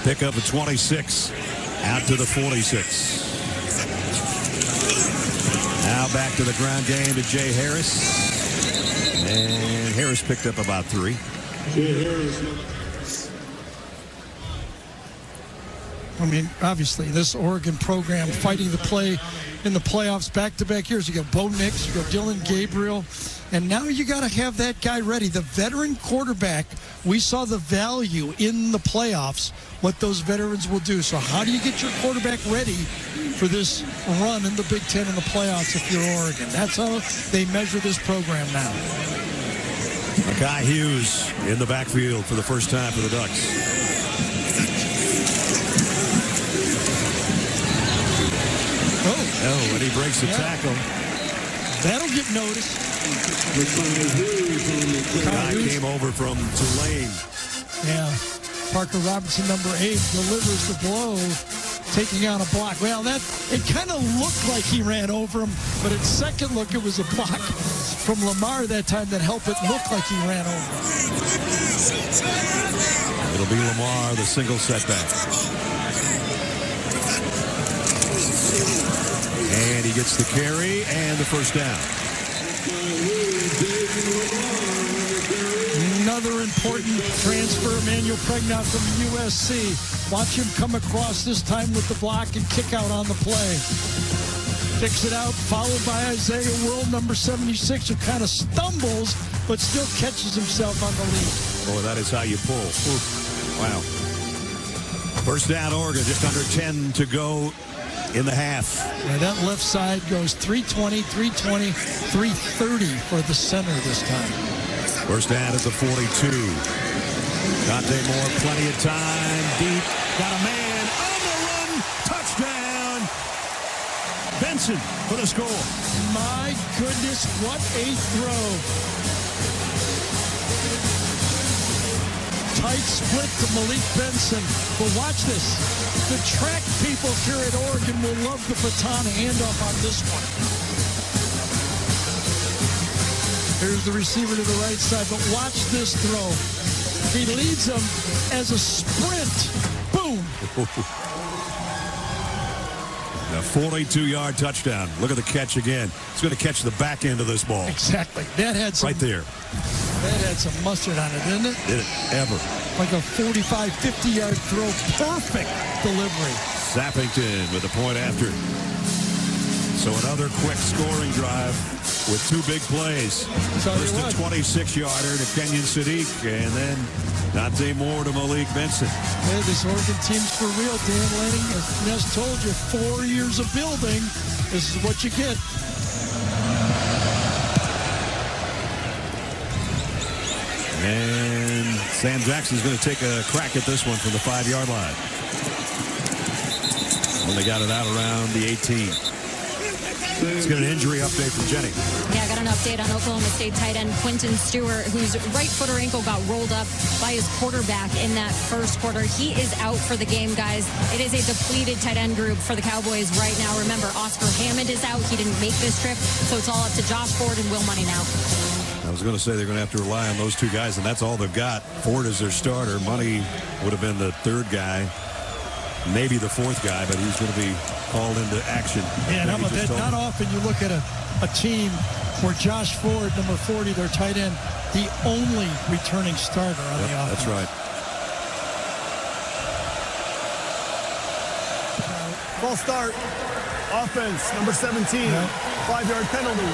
Pick up a 26 out to the 46. Now back to the ground game to Jay Harris. And Harris picked up about 3. I mean, obviously, this Oregon program fighting to play in the playoffs back-to-back years. You got Bo Nix, you got Dylan Gabriel, and now you got to have that guy ready. The veteran quarterback, we saw the value in the playoffs, what those veterans will do. So how do you get your quarterback ready for this run in the Big Ten in the playoffs if you're Oregon? That's how they measure this program now. Makai Hughes in the backfield for the first time for the Ducks. Oh, and he breaks the tackle. That'll get noticed. Guy came over from Tulane. Yeah. Parker Robinson, number 8, delivers the blow, taking on a block. Well, it kind of looked like he ran over him, but at second look, it was a block from Limar that time that helped it look like he ran over him. It'll be Limar, the single setback. And he gets the carry and the first down. Another important transfer, Emmanuel Pregnant from USC. Watch him come across this time with the block and kick out on the play. Picks it out, followed by Isaiah World, number 76, who kind of stumbles, but still catches himself on the lead. Oh, that is how you pull. Oof. Wow. First down, Oregon, just under 10 to go in the half. Yeah, that left side goes 320, 320, 330 for the center this time. First down at the 42. Dante Moore, plenty of time, deep, got a man on the run, touchdown. Benson for the score. My goodness, what a throw. Tight split to Malik Benson. But watch this. The track people here at Oregon will love the baton handoff on this one. Here's the receiver to the right side, but watch this throw. He leads them as a sprint. Boom. A 42-yard touchdown. Look at the catch again. He's going to catch the back end of this ball. Exactly. That had some, right there. That had some mustard on it, didn't it? Did it ever. Like a 45, 50-yard throw. Perfect delivery. Sappington with the point after. So another quick scoring drive with two big plays. First a 26-yarder to Kenyon Sadiq, and then Dante Moore to Malik Benson. Hey, this Oregon team's for real, Dan Lanning. As Ness told you, 4 years of building. This is what you get. And Sam Jackson's going to take a crack at this one from the 5-yard line. When they got it out around the 18. Let's get an injury update from Jenny. Yeah, I got an update on Oklahoma State tight end Quentin Stewart, whose right foot or ankle got rolled up by his quarterback in that first quarter. He is out for the game, guys. It is a depleted tight end group for the Cowboys right now. Remember, Oscar Hammond is out. He didn't make this trip, so it's all up to Josh Ford and Will Money now. I was going to say they're going to have to rely on those two guys, and that's all they've got. Ford is their starter. Money would have been the third guy, maybe the fourth guy, but he's going to be called into action. Yeah, how about that? Not often you look at a team where Josh Ford, number 40, their tight end, the only returning starter on the offense. That's right. False start. Offense, number 17. 5-yard penalty.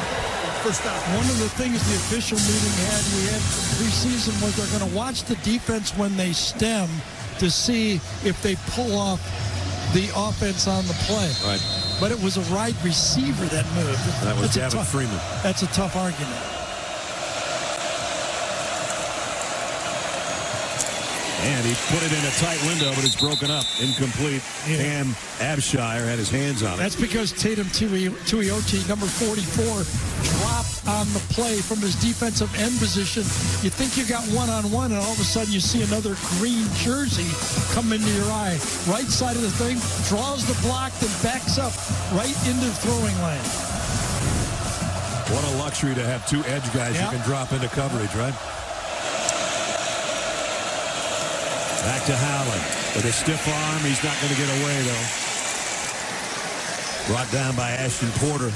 First down. One of the things the official meeting we had preseason was they're going to watch the defense when they stem to see if they pull off the offense on the play. Right. But it was a wide receiver that moved. That was Gavin Freeman. That's a tough argument. And he put it in a tight window, but it's broken up. Incomplete. Cam Abshire had his hands on it. That's because Tatum Tuioti, number 44, dropped on the play from his defensive end position. You think you got one-on-one, and all of a sudden you see another green jersey come into your eye. Right side of the thing, draws the block, then backs up right into the throwing lane. What a luxury to have two edge guys you can drop into coverage, right? Back to Howland with a stiff arm. He's not going to get away, though. Brought down by Ashton Porter.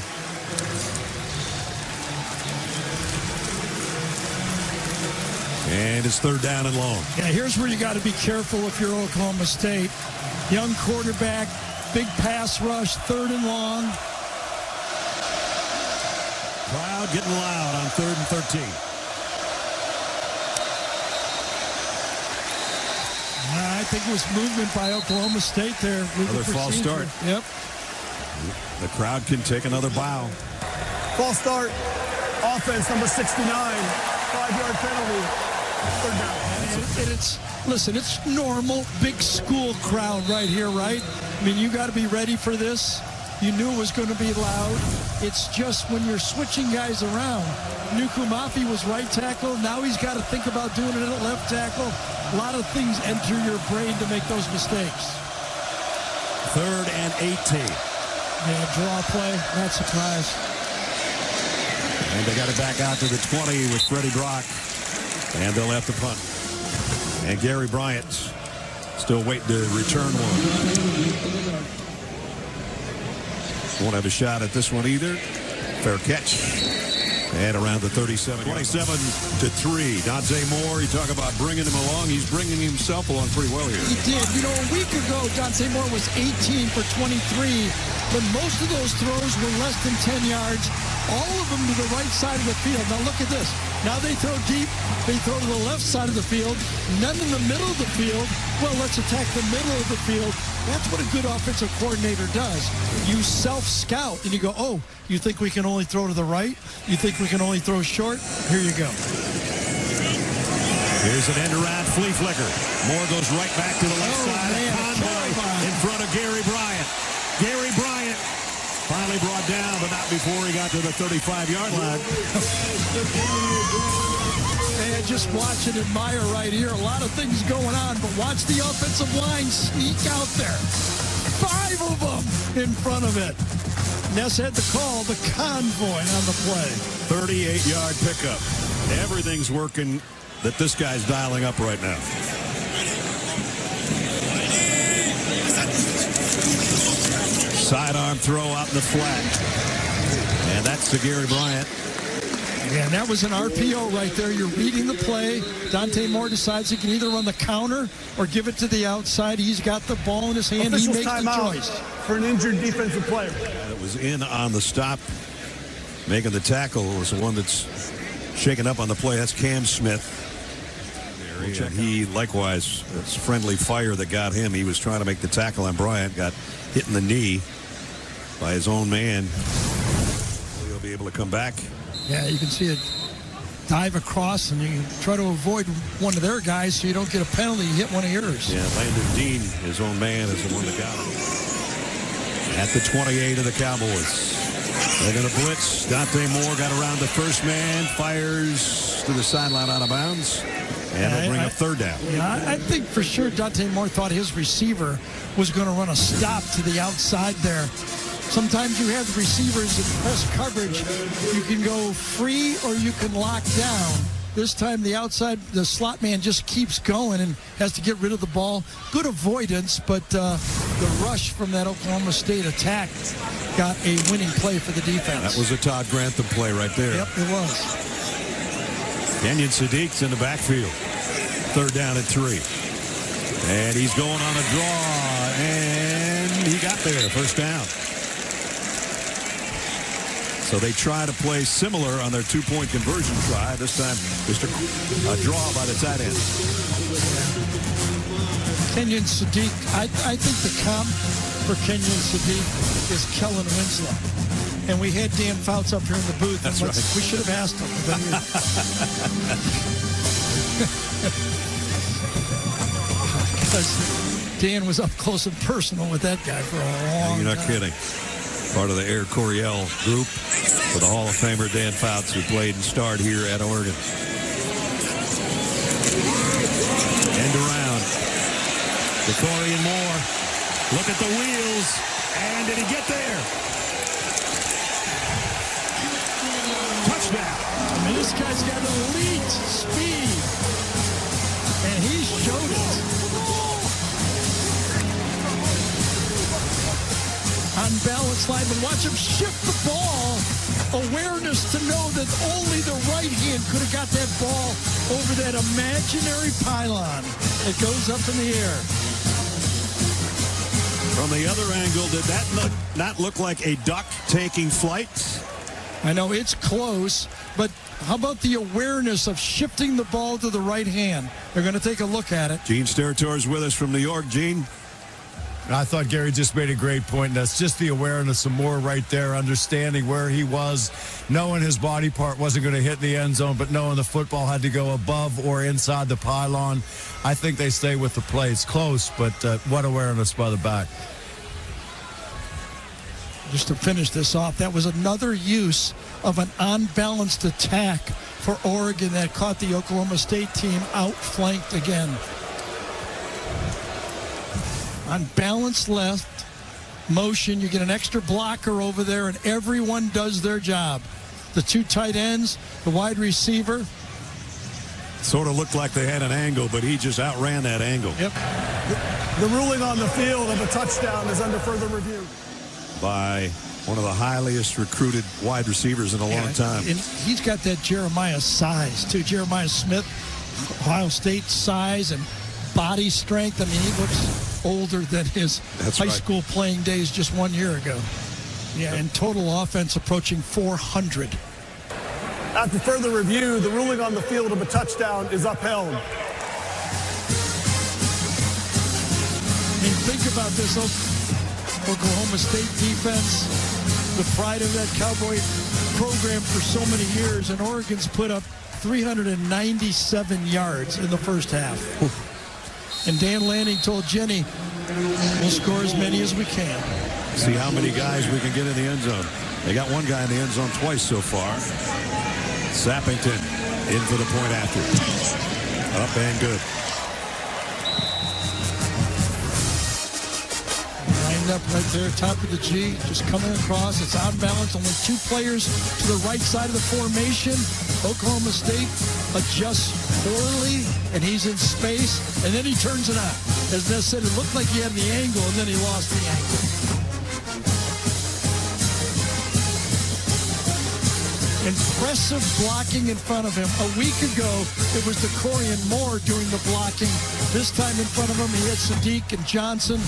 And it's third down and long. Yeah, here's where you got to be careful if you're Oklahoma State. Young quarterback, big pass rush, third and long. Crowd getting loud on 3rd and 13. I think it was movement by Oklahoma State there. Another false start. Yep. The crowd can take another bow. False start. Offense, number 69. 5-yard penalty. Third down. Listen, it's normal, big school crowd right here, right? I mean, you got to be ready for this. You knew it was going to be loud. It's just when you're switching guys around. Nuku Mafi was right tackle. Now he's got to think about doing it at left tackle. A lot of things enter your brain to make those mistakes. 3rd and 18. Yeah, draw play, not surprised. And they got it back out to the 20 with Freddie Brock. And they'll have to punt. And Gary Bryant still waiting to return one. Won't have a shot at this one either. Fair catch. And around the 37. 27-3. Dante Moore, you talk about bringing him along. He's bringing himself along pretty well here. He did. You know, a week ago, Dante Moore was 18 for 23, but most of those throws were less than 10 yards. All of them to the right side of the field. Now look at this. Now they throw deep. They throw to the left side of the field. None in the middle of the field. Well, let's attack the middle of the field. That's what a good offensive coordinator does. You self-scout, and you go, oh, you think we can only throw to the right? You think we can only throw short? Here you go. Here's an end-around flea flicker. Moore goes right back to the left side. Convoy in front of Gary Bryant. Gary Bryant finally brought down, but not before he got to the 35-yard line. Man, just watch and admire right here. A lot of things going on, but watch the offensive line sneak out there. 5 of them in front of it. Ness had to call the convoy on the play. 38-yard pickup. Everything's working that this guy's dialing up right now. Sidearm throw out in the flat. And that's to Gary Bryant. Yeah, and that was an RPO right there. You're reading the play. Dante Moore decides he can either run the counter or give it to the outside. He's got the ball in his hand. He makes the choice. For an injured defensive player. That was in on the stop. making the tackle was the one that's shaken up on the play. That's Cam Smith. And he likewise, it's friendly fire that got him. He was trying to make the tackle on Bryant, got hit in the knee by his own man. He'll be able to come back. Yeah, you can see it dive across, and you try to avoid one of their guys so you don't get a penalty. You hit one of yours. Yeah, Landon Dean, his own man, is the one that got him. At the 28 of the Cowboys. They're going to blitz. Dante Moore got around the first man, fires to the sideline out of bounds, and they'll bring up third down. Yeah, I think for sure Dante Moore thought his receiver was going to run a stop to the outside there. Sometimes you have receivers in press coverage. You can go free or you can lock down. This time the slot man just keeps going and has to get rid of the ball. Good avoidance, but the rush from that Oklahoma State attack got a winning play for the defense. That was a Todd Grantham play right there. Yep, it was. Kenyon Sadiq's in the backfield. Third down at 3. And he's going on a draw, and he got there. First down. So they try to play similar on their two-point conversion try. This time, just a draw by the tight end. Kenyon Sadiq, I think the comp for Kenyon Sadiq is Kellen Winslow. And we had Dan Fouts up here in the booth. That's right. We should have asked him. Because Dan was up close and personal with that guy for a long time. You're not kidding. Part of the Air Coryell group for the Hall of Famer Dan Fouts, who played and starred here at Oregon. End around. Dakorien Moore. Look at the wheels. And did he get there? Touchdown. I mean, this guy's got elite speed. And he showed it. Unbalanced lineman. Watch him shift the ball. Awareness to know that only the right hand could have got that ball over that imaginary pylon. It goes up in the air. From the other angle, did that not look like a duck taking flight? I know it's close, but how about the awareness of shifting the ball to the right hand? They're going to take a look at it. Gene Steratore is with us from New York. Gene? I thought Gary just made a great point, and that's just the awareness of Moore right there, understanding where he was, knowing his body part wasn't going to hit the end zone, but knowing the football had to go above or inside the pylon. I think they stay with the play. It's close, but what awareness by the back. Just to finish this off, that was another use of an unbalanced attack for Oregon that caught the Oklahoma State team outflanked again. On balanced left motion, you get an extra blocker over there, and everyone does their job. The two tight ends, the wide receiver. Sort of looked like they had an angle, but he just outran that angle. Yep. The ruling on the field of a touchdown is under further review. By one of the highest recruited wide receivers in a long time. And he's got that Jeremiah size, too. Jeremiah Smith, Ohio State size and body strength. I mean, he looks older than his high school playing days just 1 year ago. Yeah, and total offense approaching 400. After further review, the ruling on the field of a touchdown is upheld. I mean, think about this Oklahoma State defense, the pride of that Cowboy program for so many years, and Oregon's put up 397 yards in the first half. And Dan Lanning told Jenny, we'll score as many as we can. See how many guys we can get in the end zone. They got one guy in the end zone twice so far. Sappington in for the point after. Up and good. Lined up right there, top of the G, just coming across. It's out of balance. Only two players to the right side of the formation. Oklahoma State adjusts poorly, and he's in space, and then he turns it on. As Ness said, it looked like he had the angle, and then he lost the angle. Impressive blocking in front of him. A week ago, it was Dakorien Moore doing the blocking. This time in front of him, he had Sadiq and Johnson.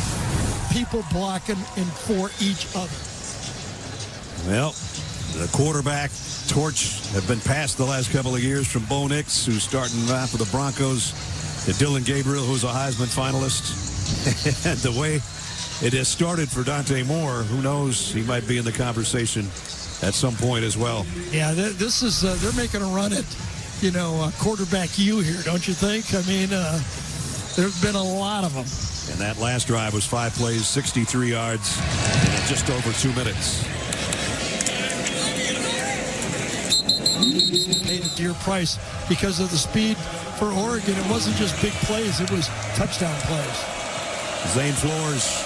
People blocking in for each other. Well, The quarterback torch have been passed the last couple of years from Bo Nix, who's starting for the Broncos, to Dylan Gabriel, who's a Heisman finalist. And the way it has started for Dante Moore, who knows, he might be in the conversation at some point as well. Yeah, this is, they're making a run at, quarterback U here, don't you think? I mean, there's been a lot of them. And that last drive was 5 plays, 63 yards, in just over 2 minutes. Paid a dear price because of the speed for Oregon. It wasn't just big plays, it was touchdown plays. Zane Flores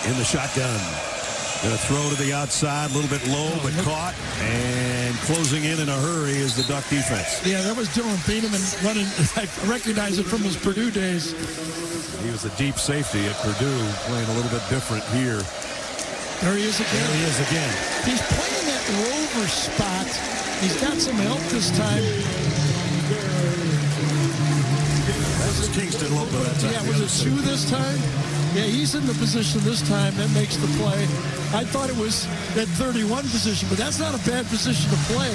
in the shotgun. Going to throw to the outside, a little bit low, but caught. And closing in a hurry is the Duck defense. Yeah, that was Dylan Thieneman running. I recognize it from his Purdue days. He was a deep safety at Purdue, playing a little bit different here. There he is again. There he is again. He's playing that rover spot. He's got some help this time. That was Kingston Lopa that time. Yeah, was it 2 this time? Yeah, he's in the position this time that makes the play. I thought it was that 31 position, but that's not a bad position to play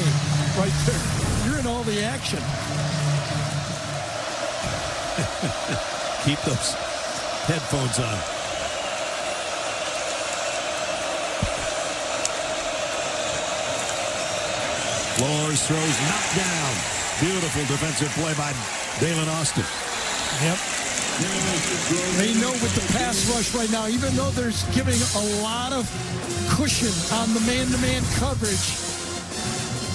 right there. You're in all the action. Keep those headphones on. Flores throws knocked down. Beautiful defensive play by Dalen Austin. Yep. They know with the pass rush right now, even though they're giving a lot of cushion on the man-to-man coverage,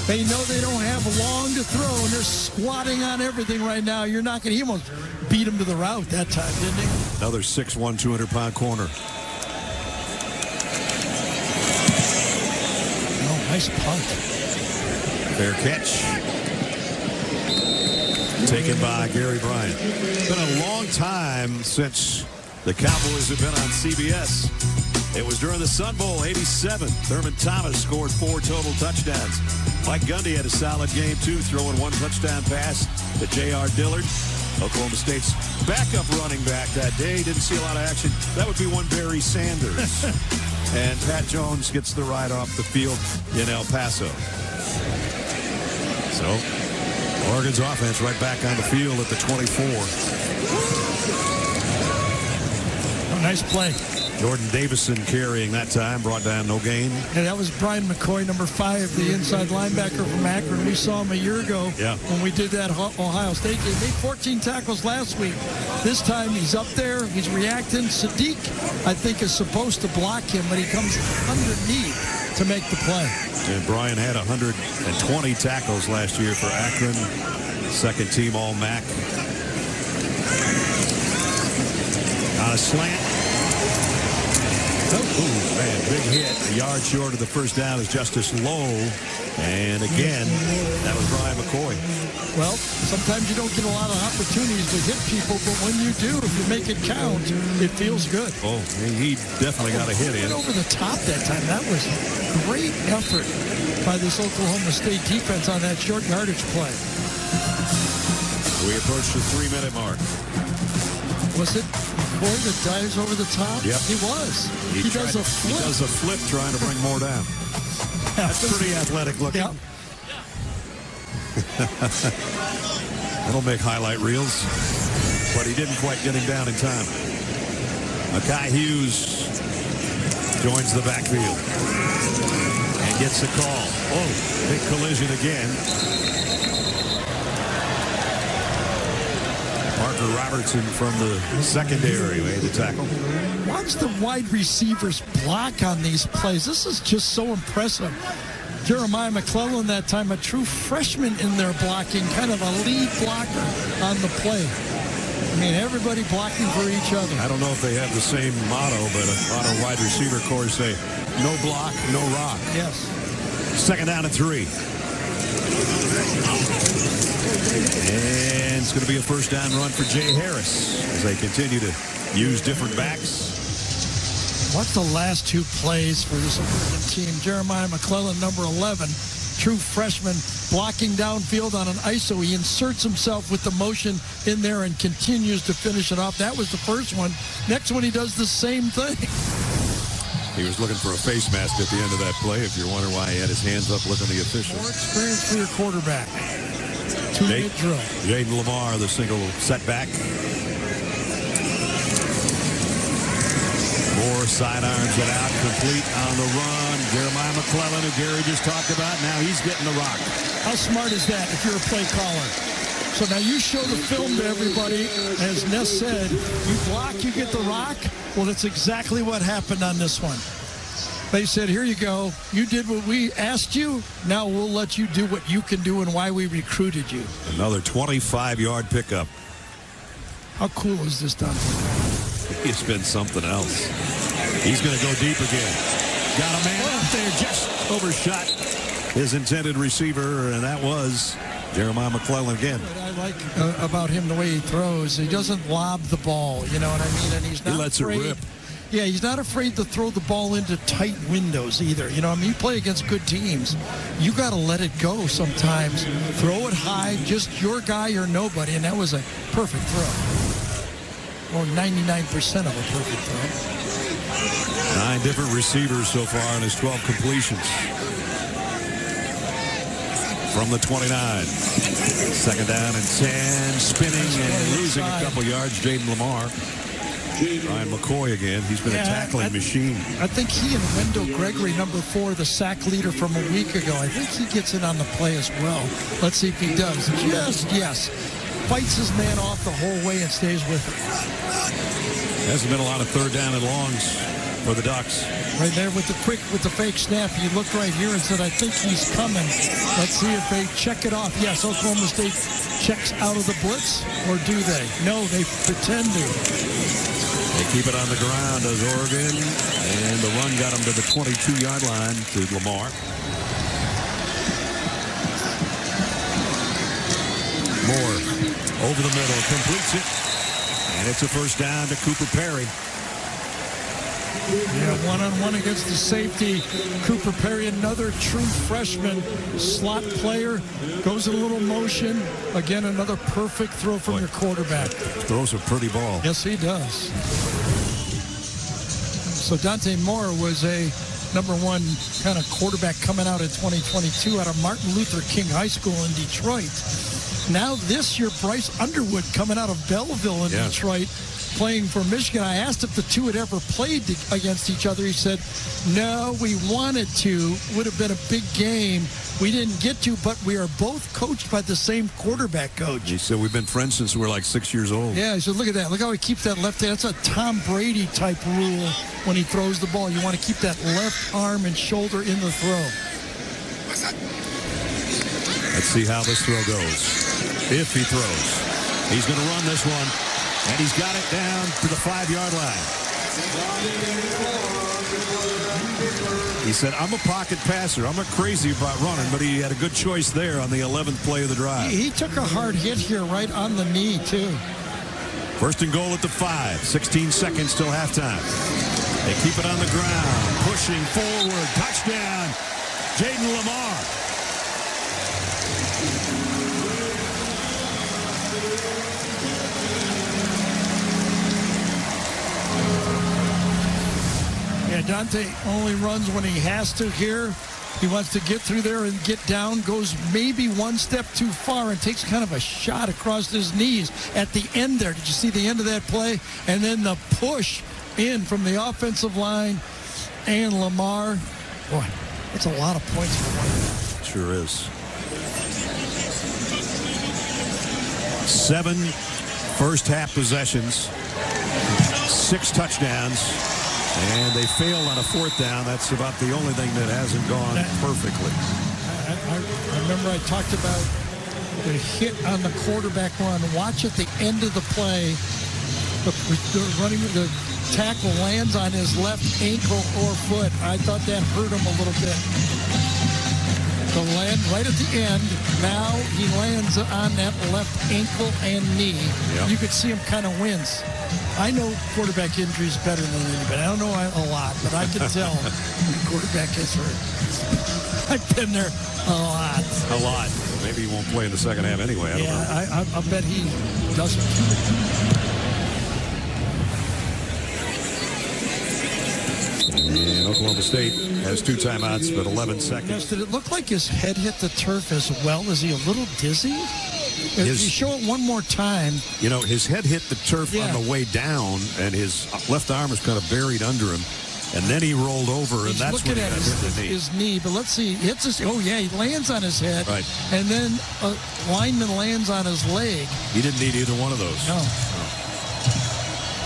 they know they don't have long to throw, and they're squatting on everything right now. You're not going to, he almost beat him to the route that time, didn't he? Another 6'1", 200-pound corner. Oh, nice punt. Fair catch. Taken by Gary Bryant. It's been a long time since the Cowboys have been on CBS. It was during the Sun Bowl, 87. Thurman Thomas scored 4 total touchdowns. Mike Gundy had a solid game, too, throwing 1 touchdown pass to J.R. Dillard, Oklahoma State's backup running back that day. Didn't see a lot of action. That would be one Barry Sanders. And Pat Jones gets the ride off the field in El Paso. So Oregon's offense right back on the field at the 24. Oh, nice play. Jordon Davison carrying that time, brought down no gain. And that was Brian McCoy, number 5, the inside linebacker from Akron. We saw him a year ago when we did that Ohio State game. He made 14 tackles last week. This time he's up there. He's reacting. Sadiq, I think, is supposed to block him, but he comes underneath to make the play. And Brian had 120 tackles last year for Akron. Second team All-MAC. On a slant. Oh, man, big hit. A yard short of the first down is Justice Lowe. And again, that was Brian McCoy. Well, sometimes you don't get a lot of opportunities to hit people, but when you do, if you make it count, it feels good. Oh, he definitely got a hit in. Over the top that time. That was great effort by this Oklahoma State defense on that short yardage play. We approach the 3-minute mark. Was it McCoy that dives over the top? Yep. He was. He does a flip. He does a flip trying to bring more down. That's pretty athletic looking. Yep. That'll make highlight reels. But he didn't quite get him down in time. Akai Hughes joins the backfield and gets the call. Oh, big collision again. Parker Robertson from the secondary made the tackle. Watch the wide receivers block on these plays. This is just so impressive. Jeremiah McClellan that time, a true freshman in there blocking, kind of a lead blocker on the play. I mean, everybody blocking for each other. I don't know if they have the same motto, but a lot of wide receiver cores say, no block, no rock. Yes. Second down and 3. And it's going to be a first down run for Jay Harris as they continue to use different backs. What's the last 2 plays for this Oregon team? Jeremiah McClellan, number 11, true freshman, blocking downfield on an ISO. He inserts himself with the motion in there and continues to finish it off. That was the first one. Next one, he does the same thing. He was looking for a face mask at the end of that play, if you're wondering why he had his hands up looking at the officials. More experience for your quarterback. 2-minute drill. Jayden Limar, the single setback. Moore sidearms it out, complete on the run. Jeremiah McClellan, who Gary just talked about, now he's getting the rock. How smart is that if you're a play caller? So now you show the film to everybody. As Ness said, you block, you get the rock. Well, that's exactly what happened on this one. They said, here you go. You did what we asked you. Now we'll let you do what you can do and why we recruited you. Another 25-yard pickup. How cool is this, Dante? It's been something else. He's going to go deep again. Got a man out there, just overshot his intended receiver, and that was Jeremiah McClellan again. What I like about him, the way he throws, he doesn't lob the ball, you know what I mean? And he's not he lets afraid. it rip. Yeah, he's not afraid to throw the ball into tight windows either. You know, I mean, you play against good teams. You got to let it go sometimes. Throw it high, just your guy or nobody, and that was a perfect throw. Or 99% of a perfect throw. 9 different receivers so far in his 12 completions. From the 29. Second down and 10. Spinning and losing a couple yards. Jayden Limar. Ryan McCoy again. He's been a tackling machine. I think he and Wendell Gregory, number 4, the sack leader from a week ago, I think he gets in on the play as well. Let's see if he does. Yes. Fights his man off the whole way and stays with it. Hasn't been a lot of third down and longs for the Ducks. Right there with the fake snap. He looked right here and said, I think he's coming. Let's see if they check it off. Yes, Oklahoma State checks out of the blitz, or do they? No, they pretend to. They keep it on the ground as Oregon, and the run got him to the 22-yard line to Limar. Moore over the middle, completes it, and it's a first down to Cooper Perry. Yeah, one-on-one against the safety. Cooper Perry, another true freshman slot player, goes in a little motion. Again, another perfect throw from your quarterback. Throws a pretty ball. Yes, he does. So Dante Moore was a number 1 kind of quarterback coming out in 2022 out of Martin Luther King High School in Detroit. Now this year, Bryce Underwood coming out of Belleville in Detroit, playing for Michigan. I asked if the two had ever played against each other. He said, no, we wanted to. Would have been a big game. We didn't get to, but we are both coached by the same quarterback coach. He said, we've been friends since we were like 6 years old. Yeah, he said, look at that. Look how he keeps that left hand. That's a Tom Brady type rule when he throws the ball. You want to keep that left arm and shoulder in the throw. Let's see how this throw goes. If he throws. He's going to run this one. And he's got it down to the 5-yard line. He said, I'm a pocket passer. I'm not crazy about running, but he had a good choice there on the 11th play of the drive. He took a hard hit here right on the knee, too. First and goal at the 5. 16 seconds till halftime. They keep it on the ground. Pushing forward. Touchdown. Jayden Limar. Yeah, Dante only runs when he has to here. He wants to get through there and get down, goes maybe one step too far and takes kind of a shot across his knees at the end there. Did you see the end of that play? And then the push in from the offensive line and Limar. Boy, that's a lot of points for one. Sure is. 7 first half possessions, 6 touchdowns. And they failed on a 4th down. That's about the only thing that hasn't gone perfectly. I remember I talked about the hit on the quarterback run. Watch at the end of the play. The tackle lands on his left ankle or foot. I thought that hurt him a little bit. The land right at the end. Now he lands on that left ankle and knee. Yep. You could see him kind of wince. I know quarterback injuries better than anybody. I don't know a lot, but I can tell when the quarterback gets hurt. I've been there a lot. A lot. Maybe he won't play in the second half anyway. I don't know. I bet he doesn't. And Oklahoma State has 2 timeouts, but 11 seconds. Did it look like his head hit the turf as well? Is he a little dizzy? If you show it one more time. You know, his head hit the turf on the way down, and his left arm was kind of buried under him. And then he rolled over, and that's when he got hit the knee. His knee. But let's see. He hits his. Oh, yeah, he lands on his head. Right. And then a lineman lands on his leg. He didn't need either one of those. No.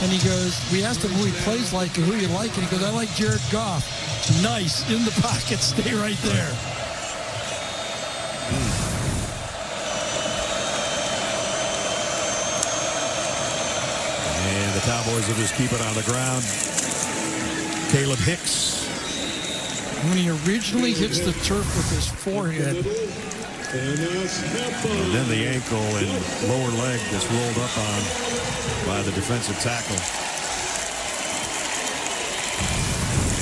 And he goes, we asked him who he plays like and who you like, and he goes, I like Jared Goff. Nice. In the pocket. Stay right there. And the Cowboys will just keep it on the ground. Caleb Hicks. When he originally hits the turf with his forehead. And then the ankle and lower leg that's rolled up on by the defensive tackle.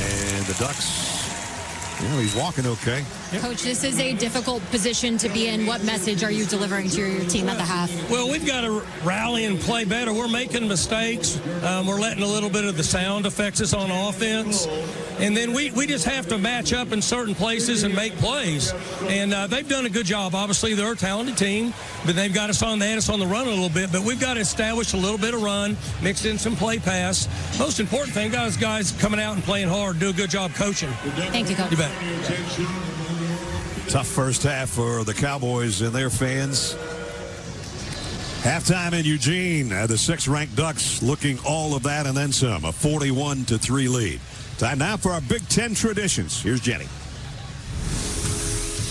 And the Ducks, he's walking okay. Coach, this is a difficult position to be in. What message are you delivering to your team at the half? Well, we've got to rally and play better. We're making mistakes. We're letting a little bit of the sound affect us on offense. And then we just have to match up in certain places and make plays. And they've done a good job. Obviously, they're a talented team, but they've got us on the run a little bit. But we've got to establish a little bit of run, mix in some play pass. Most important thing, guys coming out and playing hard, do a good job coaching. Thank you, Coach. You bet. Tough first half for the Cowboys and their fans. Halftime in Eugene. The 6th-ranked Ducks looking all of that and then some. A 41-3 lead. Time now for our Big Ten traditions. Here's Jenny.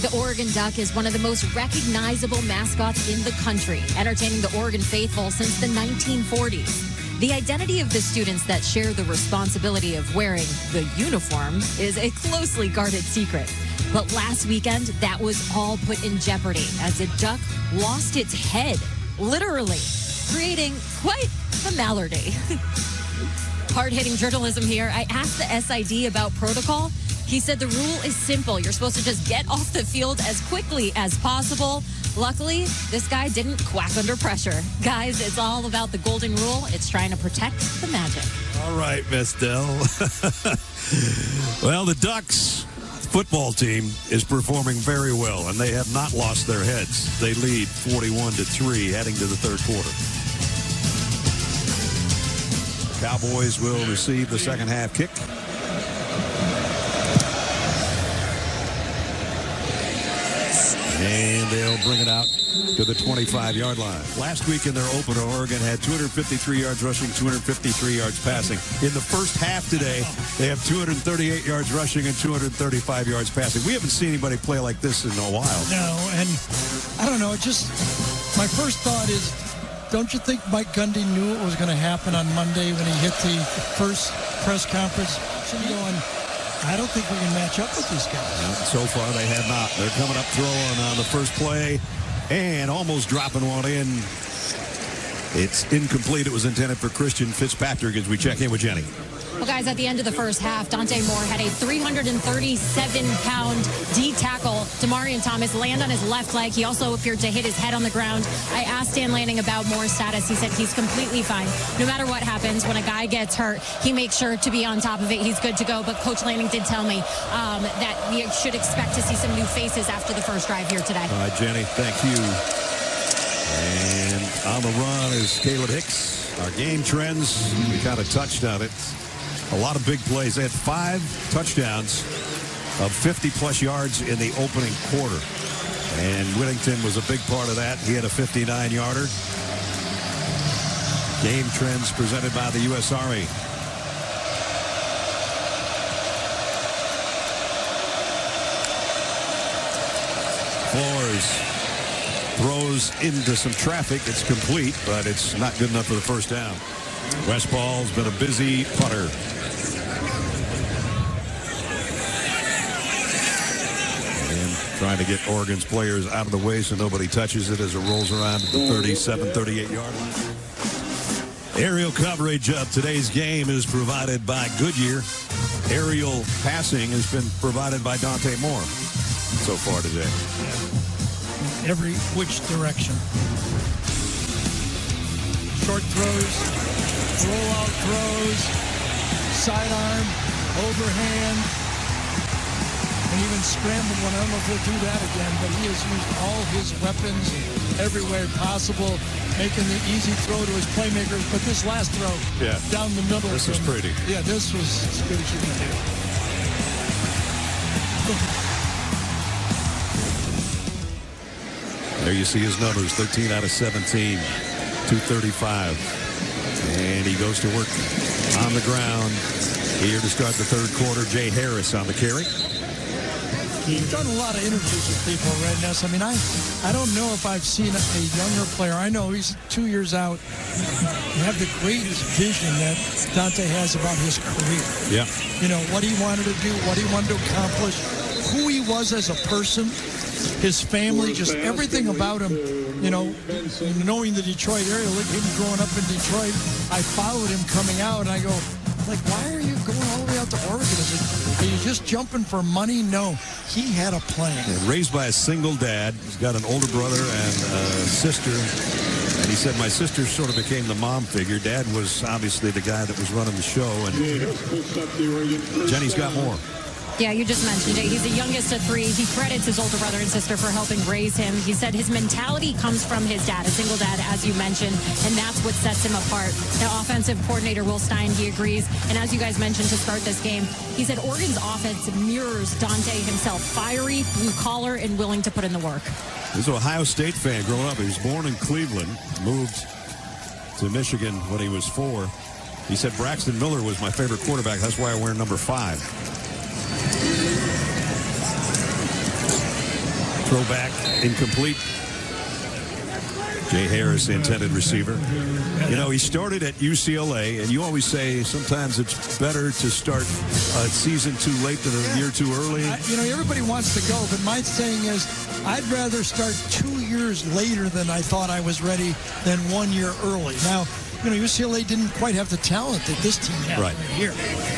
The Oregon Duck is one of the most recognizable mascots in the country, entertaining the Oregon faithful since the 1940s. The identity of the students that share the responsibility of wearing the uniform is a closely guarded secret. But last weekend, that was all put in jeopardy as a duck lost its head, literally, creating quite a Mallardy. Hard-hitting journalism here. I asked the SID about protocol. He said the rule is simple. You're supposed to just get off the field as quickly as possible. Luckily, this guy didn't quack under pressure. Guys, it's all about the golden rule. It's trying to protect the magic. All right, Miss Dell. Well, the Ducks football team is performing very well, and they have not lost their heads. They lead 41-3 heading to the third quarter. The Cowboys will receive the second half kick. And they'll bring it out to the 25-yard line. Last week in their opener, Oregon had 253 yards rushing, 253 yards passing. In the first half today, they have 238 yards rushing and 235 yards passing. We haven't seen anybody play like this in a while. No, and I don't know, my first thought is, don't you think Mike Gundy knew it was going to happen on Monday when he hit the first press conference? So going, I don't think we can match up with these guys. No, so far, they have not. They're coming up throwing on the first play and almost dropping one in. It's incomplete. It was intended for Christian Fitzpatrick as we check in with Jenny. Well, guys, at the end of the first half, Dante Moore had a 337-pound D tackle. Demarion Thomas land on his left leg. He also appeared to hit his head on the ground. I asked Dan Lanning about Moore's status. He said he's completely fine. No matter what happens, when a guy gets hurt, he makes sure to be on top of it. He's good to go. But Coach Lanning did tell me that we should expect to see some new faces after the first drive here today. All right, Jenny, thank you. And on the run is Caleb Hicks. Our game trends, we kind of touched on it. A lot of big plays. They had 5 touchdowns of 50-plus yards in the opening quarter. And Whittington was a big part of that. He had a 59-yarder. Game trends presented by the U.S. Army. Flores throws into some traffic. It's complete, but it's not good enough for the first down. Westball's been a busy punter. Trying to get Oregon's players out of the way so nobody touches it as it rolls around to the 37, 38-yard line. Aerial coverage of today's game is provided by Goodyear. Aerial passing has been provided by Dante Moore so far today. Every which direction. Short throws, rollout throws, sidearm, overhand, and even scrambled one. I don't know if he'll do that again, but he has used all his weapons every way possible, making the easy throw to his playmakers. But this last throw down the middle. This was pretty. Yeah, this was as good as you can do. There you see his numbers, 13 out of 17, 235. And he goes to work on the ground here to start the third quarter. Jay Harris on the carry. He's done a lot of interviews with people, Red Ness. I mean, I don't know if I've seen a younger player. I know he's 2 years out. You have the greatest vision that Dante has about his career. Yeah. You know, what he wanted to do, what he wanted to accomplish, who he was as a person, his family, just everything about him. You know, knowing the Detroit area, like him growing up in Detroit, I followed him coming out, and I go, like, why are you going all the way out to Oregon? Are you just jumping for money? No, he had a plan. Yeah, raised by a single dad. He's got an older brother and a sister. And he said, my sister sort of became the mom figure. Dad was obviously the guy that was running the show. And Jenny's got more. Yeah, you just mentioned it. He's the youngest of three. He credits his older brother and sister for helping raise him. He said his mentality comes from his dad, a single dad, as you mentioned, and that's what sets him apart. The offensive coordinator, Will Stein, he agrees. And as you guys mentioned to start this game, he said Oregon's offense mirrors Dante himself, fiery, blue-collar, and willing to put in the work. He's an Ohio State fan growing up. He was born in Cleveland, moved to Michigan when he was 4. He said Braxton Miller was my favorite quarterback. That's why I wear number 5. Throwback, incomplete. Jay Harris, the intended receiver. You know, he started at UCLA, and you always say sometimes it's better to start a season too late than a year too early. You know, everybody wants to go, but my saying is I'd rather start 2 years later than I thought I was ready than 1 year early. Now, you know, UCLA didn't quite have the talent that this team had right here.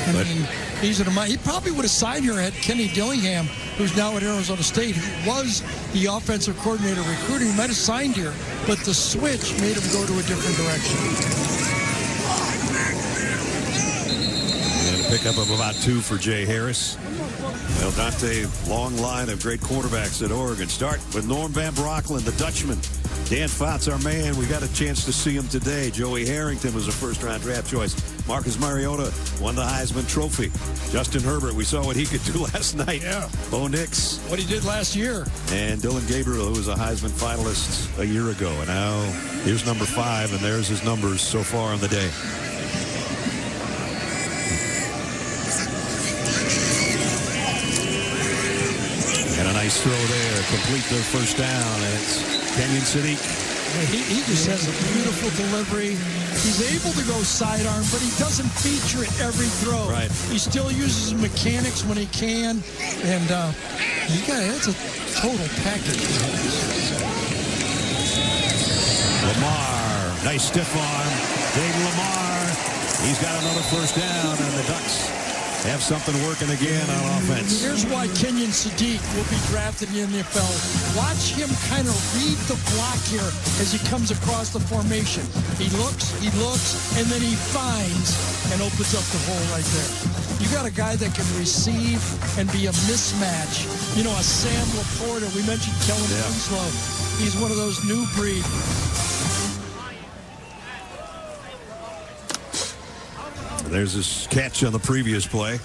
I mean, he probably would have signed here had Kenny Dillingham, who's now at Arizona State, who was the offensive coordinator recruiting. He might have signed here, but the switch made him go to a different direction. And a pickup of about 2 for Jay Harris. Well, Dante, long line of great quarterbacks at Oregon. Start with Norm Van Brocklin, the Dutchman. Dan Fout's our man. We got a chance to see him today. Joey Harrington was a first-round draft choice. Marcus Mariota won the Heisman Trophy. Justin Herbert, we saw what he could do last night. Yeah. Bo Nix. What he did last year. And Dylan Gabriel, who was a Heisman finalist a year ago. And now here's number 5, and there's his numbers so far on the day. And a nice throw there. Complete the first down, and it's Kenyon Sadiq. He just has a beautiful delivery. He's able to go sidearm, but he doesn't feature it every throw. Right. He still uses mechanics when he can, and that's a total package. Limar, nice stiff arm. Jayden Limar, he's got another first down, and the Ducks have something working again on offense. Here's why Kenyon Sadiq will be drafted in the NFL. Watch him kind of read the block here as he comes across the formation. He looks, and then he finds and opens up the hole right there. You got a guy that can receive and be a mismatch. You know, a Sam Laporta. We mentioned Kellen Winslow. He's one of those new breed. There's his catch on the previous play.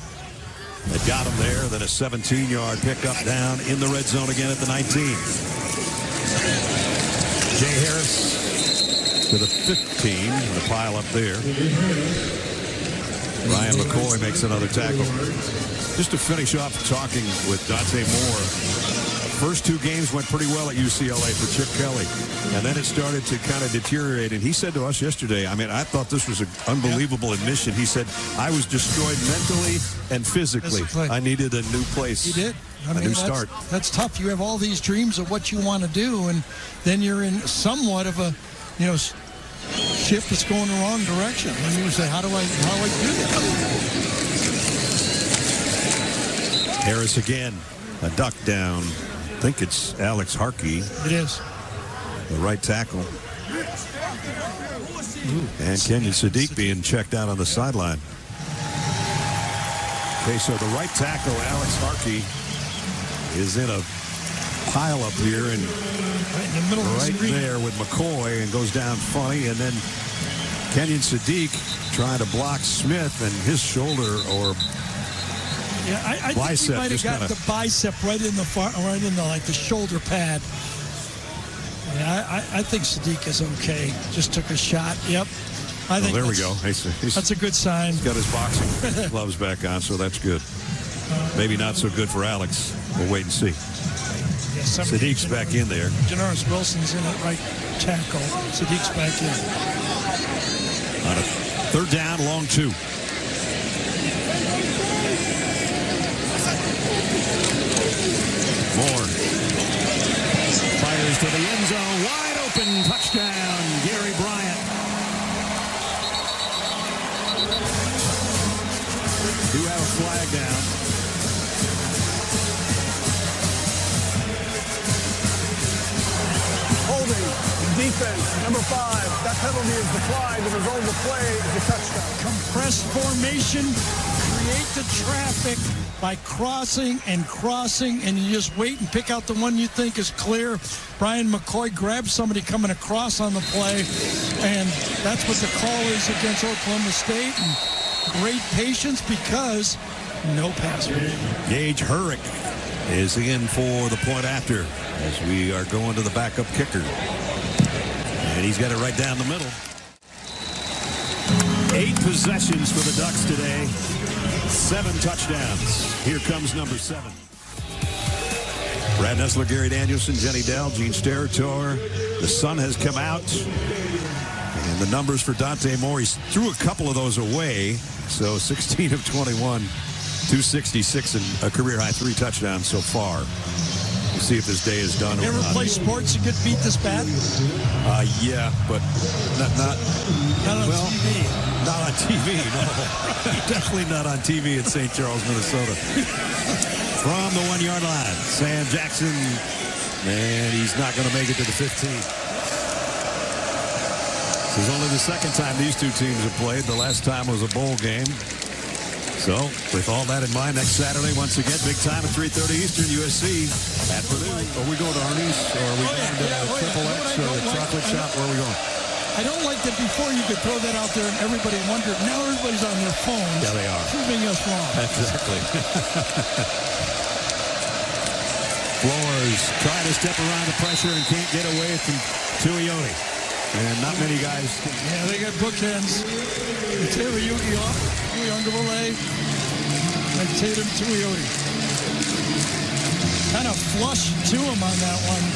That got him there. Then a 17-yard pickup down in the red zone again at the 19. Jay Harris to the 15. The pile up there. Ryan McCoy makes another tackle. Just to finish off talking with Dante Moore. First 2 games went pretty well at UCLA for Chip Kelly. And then it started to kind of deteriorate. And he said to us yesterday, I mean, I thought this was an unbelievable admission. He said, I was destroyed mentally and physically. I needed a new place. He did. A new start. That's tough. You have all these dreams of what you want to do, and then you're in somewhat of a, ship that's going the wrong direction. And you say, how do I do that? Harris again. A duck down. I think it's Alex Harkey. It is. The right tackle. And Kenyon Sadiq being checked out on the sideline. Okay, so the right tackle, Alex Harkey, is in a pile up here and Right in the middle of the right screen. there with McCoy and goes down funny. And then Kenyon Sadiq trying to block Smith and his shoulder or Yeah, I think bicep he might have just got kinda- the bicep right in the like the shoulder pad. Yeah, I think Sadiq is okay. Just took a shot. Yep. I think there we that's- go. That's a good sign. He's got his boxing gloves back on, so that's good. Maybe not so good for Alex. We'll wait and see. Yeah, Sadiq's back in there. Janoris Wilson's in at right tackle. Sadiq's back in. On a third down, long 2. Moore fires to the end zone. Wide open touchdown, Gary Bryant. Do have a flag down. Holding, defense, number 5. That penalty is declined. The result of the play is a touchdown. Compressed formation, create the traffic by crossing, and you just wait and pick out the one you think is clear. Brian McCoy grabs somebody coming across on the play, and that's what the call is against Oklahoma State. And great patience because no pass. Gage Hurrick is in for the point after as we are going to the backup kicker. And he's got it right down the middle. 8 possessions for the Ducks today. 7 touchdowns. Here comes number 7. Brad Nessler, Gary Danielson, Jenny Dell, Gene Steratore. The sun has come out. And the numbers for Dante Moore, he threw a couple of those away. So 16 of 21, 266 and a career-high 3 touchdowns so far. We'll see if this day is done. You ever play sports and get beat this bad? Yeah, but not on TV. Not on TV, no. Definitely not on TV in St. Charles, Minnesota. From the 1-yard line, Sam Jackson, and he's not going to make it to the 15. This is only the second time these two teams have played. The last time was a bowl game. So, with all that in mind, next Saturday, once again, big time at 3:30 Eastern, USC at Purdue. Are we going to Arnie's, or are we going to Triple X, or the chocolate shop? Where are we going? I don't like that before you could throw that out there and everybody wondered. Now everybody's on their phones. Yeah, they are. Proving us wrong. Exactly. Flores trying to step around the pressure and can't get away from Tuioti. And not many guys. Yeah, they got bookends. Taylor Yuki off, Uiagalelei, and Tatum Tuioti. Kind of flush to him on that one.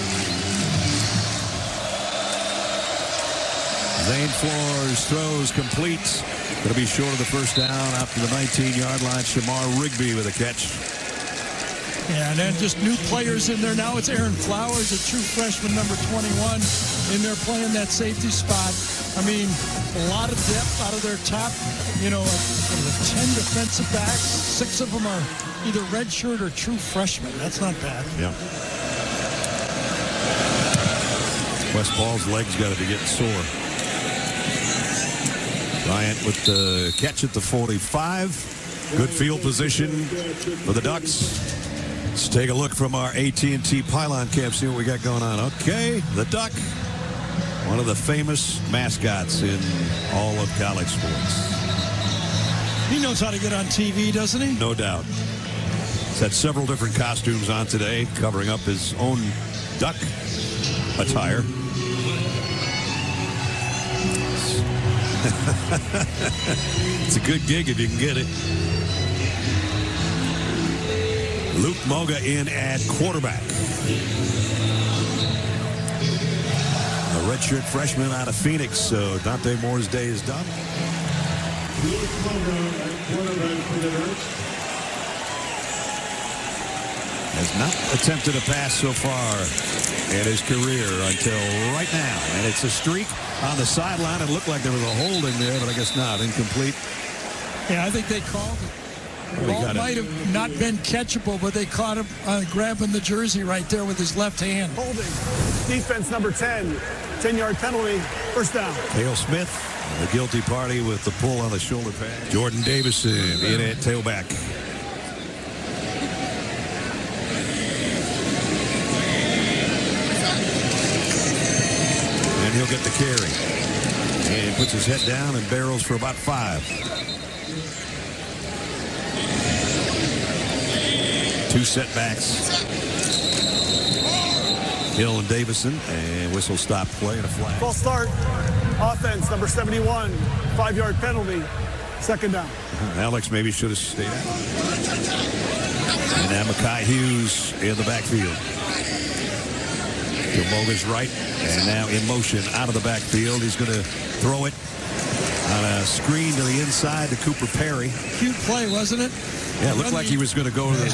Zane Flores throws complete. Going to be short of the first down out to the 19-yard line. Shamar Rigby with a catch. Yeah, and then just new players in there now. It's Aaron Flowers, a true freshman, number 21, in there playing that safety spot. I mean, a lot of depth out of their top, 10 defensive backs. 6 of them are either redshirt or true freshmen. That's not bad. Yeah. Wes Paul's legs got to be getting sore. Bryant with the catch at the 45. Good field position for the Ducks. Let's take a look from our AT&T Pylon Camp, see what we got going on. Okay, the Duck, one of the famous mascots in all of college sports. He knows how to get on TV, doesn't he? No doubt. He's had several different costumes on today, covering up his own Duck attire. It's a good gig if you can get it. Luke Moga in at quarterback. A redshirt freshman out of Phoenix, so Dante Moore's day is done. Has not attempted a pass so far in his career until right now. And it's a streak on the sideline. It looked like there was a holding there, but I guess not. Incomplete. Yeah, I think they called it. The ball might have not been catchable, but they caught him grabbing the jersey right there with his left hand. Holding. Defense number 10. 10-yard penalty. First down. Cale Smith, the guilty party with the pull on the shoulder pad. Jordon Davison in at tailback. get the carry. And puts his head down and barrels for about 5. 2 setbacks. Hill and Davison, and whistle stop play and a flag. False start. Offense, number 71. 5-yard penalty. Second down. Alex maybe should have stayed out. And now Mekhi Hughes in the backfield. To Moga's right, and now in motion out of the backfield. He's going to throw it on a screen to the inside to Cooper Perry. Cute play, wasn't it? Yeah, it looked like he was going to go to the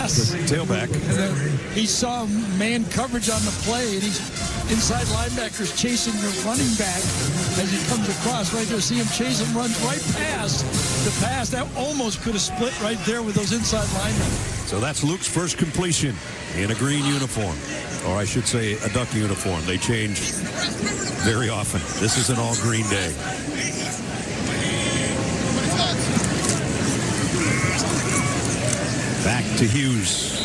tailback. And then he saw man coverage on the play, and he's inside linebackers chasing the running back as he comes across right there. See him chase him, runs right past the pass. That almost could have split right there with those inside linebackers. So that's Luke's first completion in a green uniform, or I should say a Duck uniform. They change very often. This is an all-green day. Back to Hughes.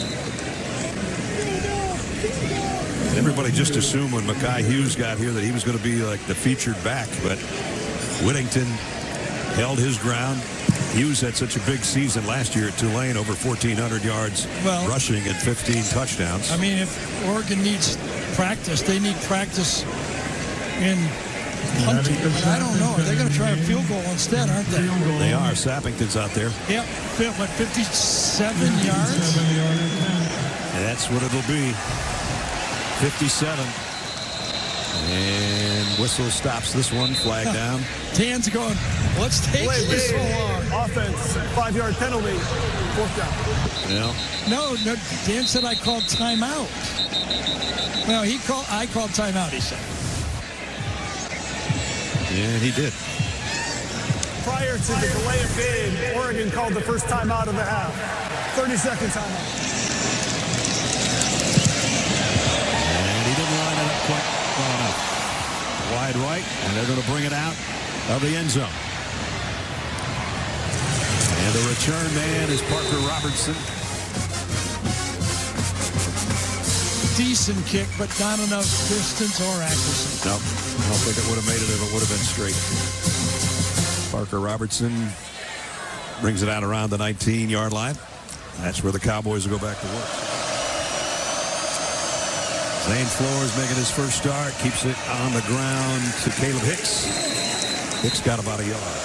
Everybody just assumed when Mekhi Hughes got here that he was going to be like the featured back, but Whittington held his ground. Hughes had such a big season last year at Tulane, over 1,400 yards rushing and 15 touchdowns. I mean, if Oregon needs practice, they need practice in punting. I don't know. Are they going to try a field goal instead, aren't they? They are. Sappington's out there. Yep. What, 57 yards? And that's what it'll be. 57. And whistle stops this one. Flag down. Dan's going, what's taking this so long? Offense, 5-yard penalty. 4th down. Yeah. No, Dan said I called timeout. No, I called timeout, he said. And he did. Prior to the delay of game, Oregon called the first timeout of the half. 30-second timeout. And he didn't line it up quite well enough. Wide right, and they're going to bring it out of the end zone. And the return man is Parker Robertson. Decent kick, but not enough distance or accuracy. No, I don't think it would have made it if it would have been straight. Parker Robertson brings it out around the 19-yard line. That's where the Cowboys will go back to work. Zane Flores making his first start, keeps it on the ground to Caleb Hicks. Hicks got about a yard.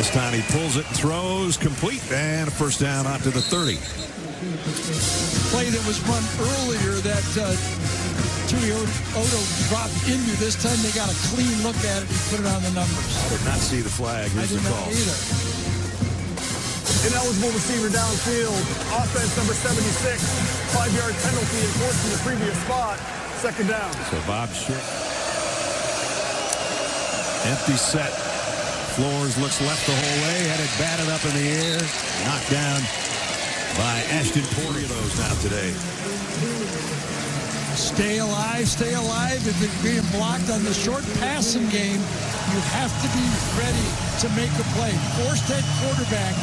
This time he pulls it and throws, complete, and a first down out to the 30. Play that was run earlier that Tui Odo dropped into. This time they got a clean look at it and put it on the numbers. I did not see the flag. Here's the call. Either. Ineligible receiver downfield. Offense, number 76. 5-yard penalty enforced in the previous spot. Second down. So Bob Schick. Empty set. Flores looks left the whole way. Had it batted up in the air. Knocked down by Ashton Portillo's now today. Stay alive, stay alive. If it's being blocked on the short passing game, you have to be ready to make a play. Force that quarterback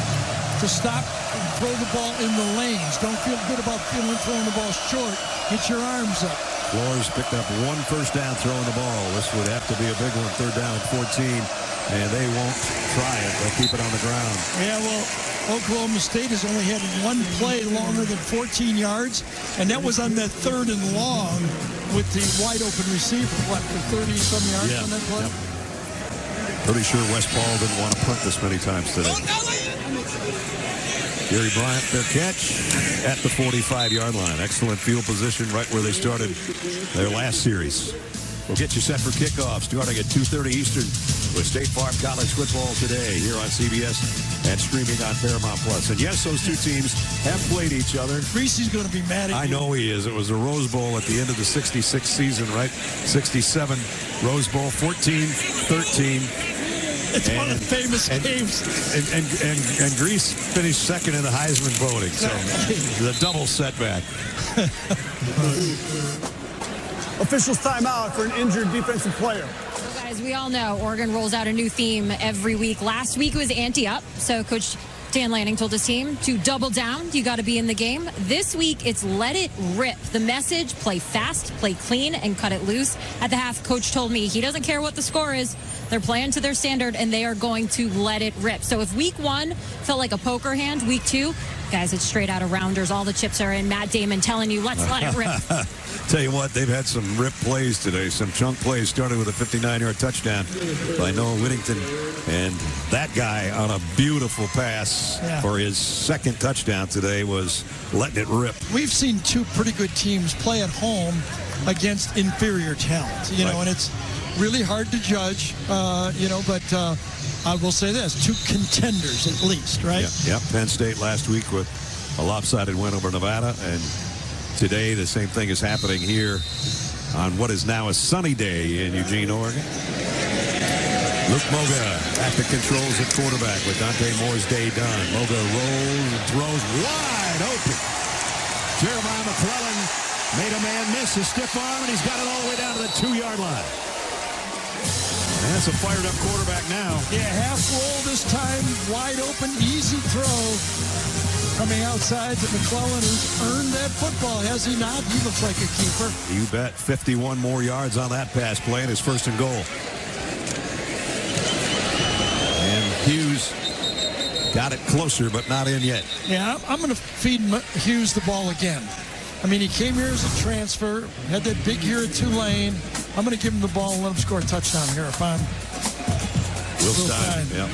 to stop and throw the ball in the lanes. Don't feel good about throwing the ball short. Get your arms up. Flores picked up one first down throwing the ball. This would have to be a big one. 3rd down and 14. And they won't try it. They'll keep it on the ground. Yeah, well, Oklahoma State has only had one play longer than 14 yards, and that was on that 3rd and long with the wide open receiver. What, for 30-some yards on that play? Yep. Pretty sure West Paul didn't want to punt this many times today. Gary Bryant, their catch at the 45-yard line. Excellent field position right where they started their last series. We'll get you set for kickoff starting at 2:30 Eastern with State Farm College football today here on CBS and streaming on Paramount Plus. And yes, those two teams have played each other. Reese's going to be mad at you. I know he is. It was the Rose Bowl at the end of the 66 season, right? 67 Rose Bowl, 14-13. It's one of the famous games. And Greece finished second in the Heisman voting. So the double setback. Officials timeout for an injured defensive player. As we all know, Oregon rolls out a new theme every week. Last week was Ante Up. So Coach Dan Lanning told his team to double down. You got to be in the game. This week, it's let it rip. The message, play fast, play clean, and cut it loose. At the half, Coach told me he doesn't care what the score is. They're playing to their standard, and they are going to let it rip. So if week 1 felt like a poker hand, week 2, guys, it's straight out of Rounders. All the chips are in. Matt Damon telling you, let's let it rip. Tell you what, they've had some rip plays today, some chunk plays, started with a 59-yard touchdown by Noah Whittington. And that guy on a beautiful pass for his second touchdown today was letting it rip. We've seen 2 pretty good teams play at home against inferior talent, you know, and it's really hard to judge, but I will say this, 2 contenders at least, right? Yeah, Penn State last week with a lopsided win over Nevada, and today the same thing is happening here on what is now a sunny day in Eugene, Oregon. Luke Moga at the controls at quarterback with Dante Moore's day done. Moga rolls and throws wide open. Jeremiah McClellan made a man miss a stiff arm, and he's got it all the way down to the 2-yard line. And that's a fired-up quarterback now. Yeah, half roll this time, wide open, easy throw. Coming outside to McClellan, who's earned that football, has he not? He looks like a keeper. You bet. 51 more yards on that pass play, and his first and goal. And Hughes got it closer, but not in yet. Yeah, I'm going to feed Hughes the ball again. I mean, he came here as a transfer, had that big year at Tulane. I'm going to give him the ball and let him score a touchdown here if I'm Will Stein. Yep.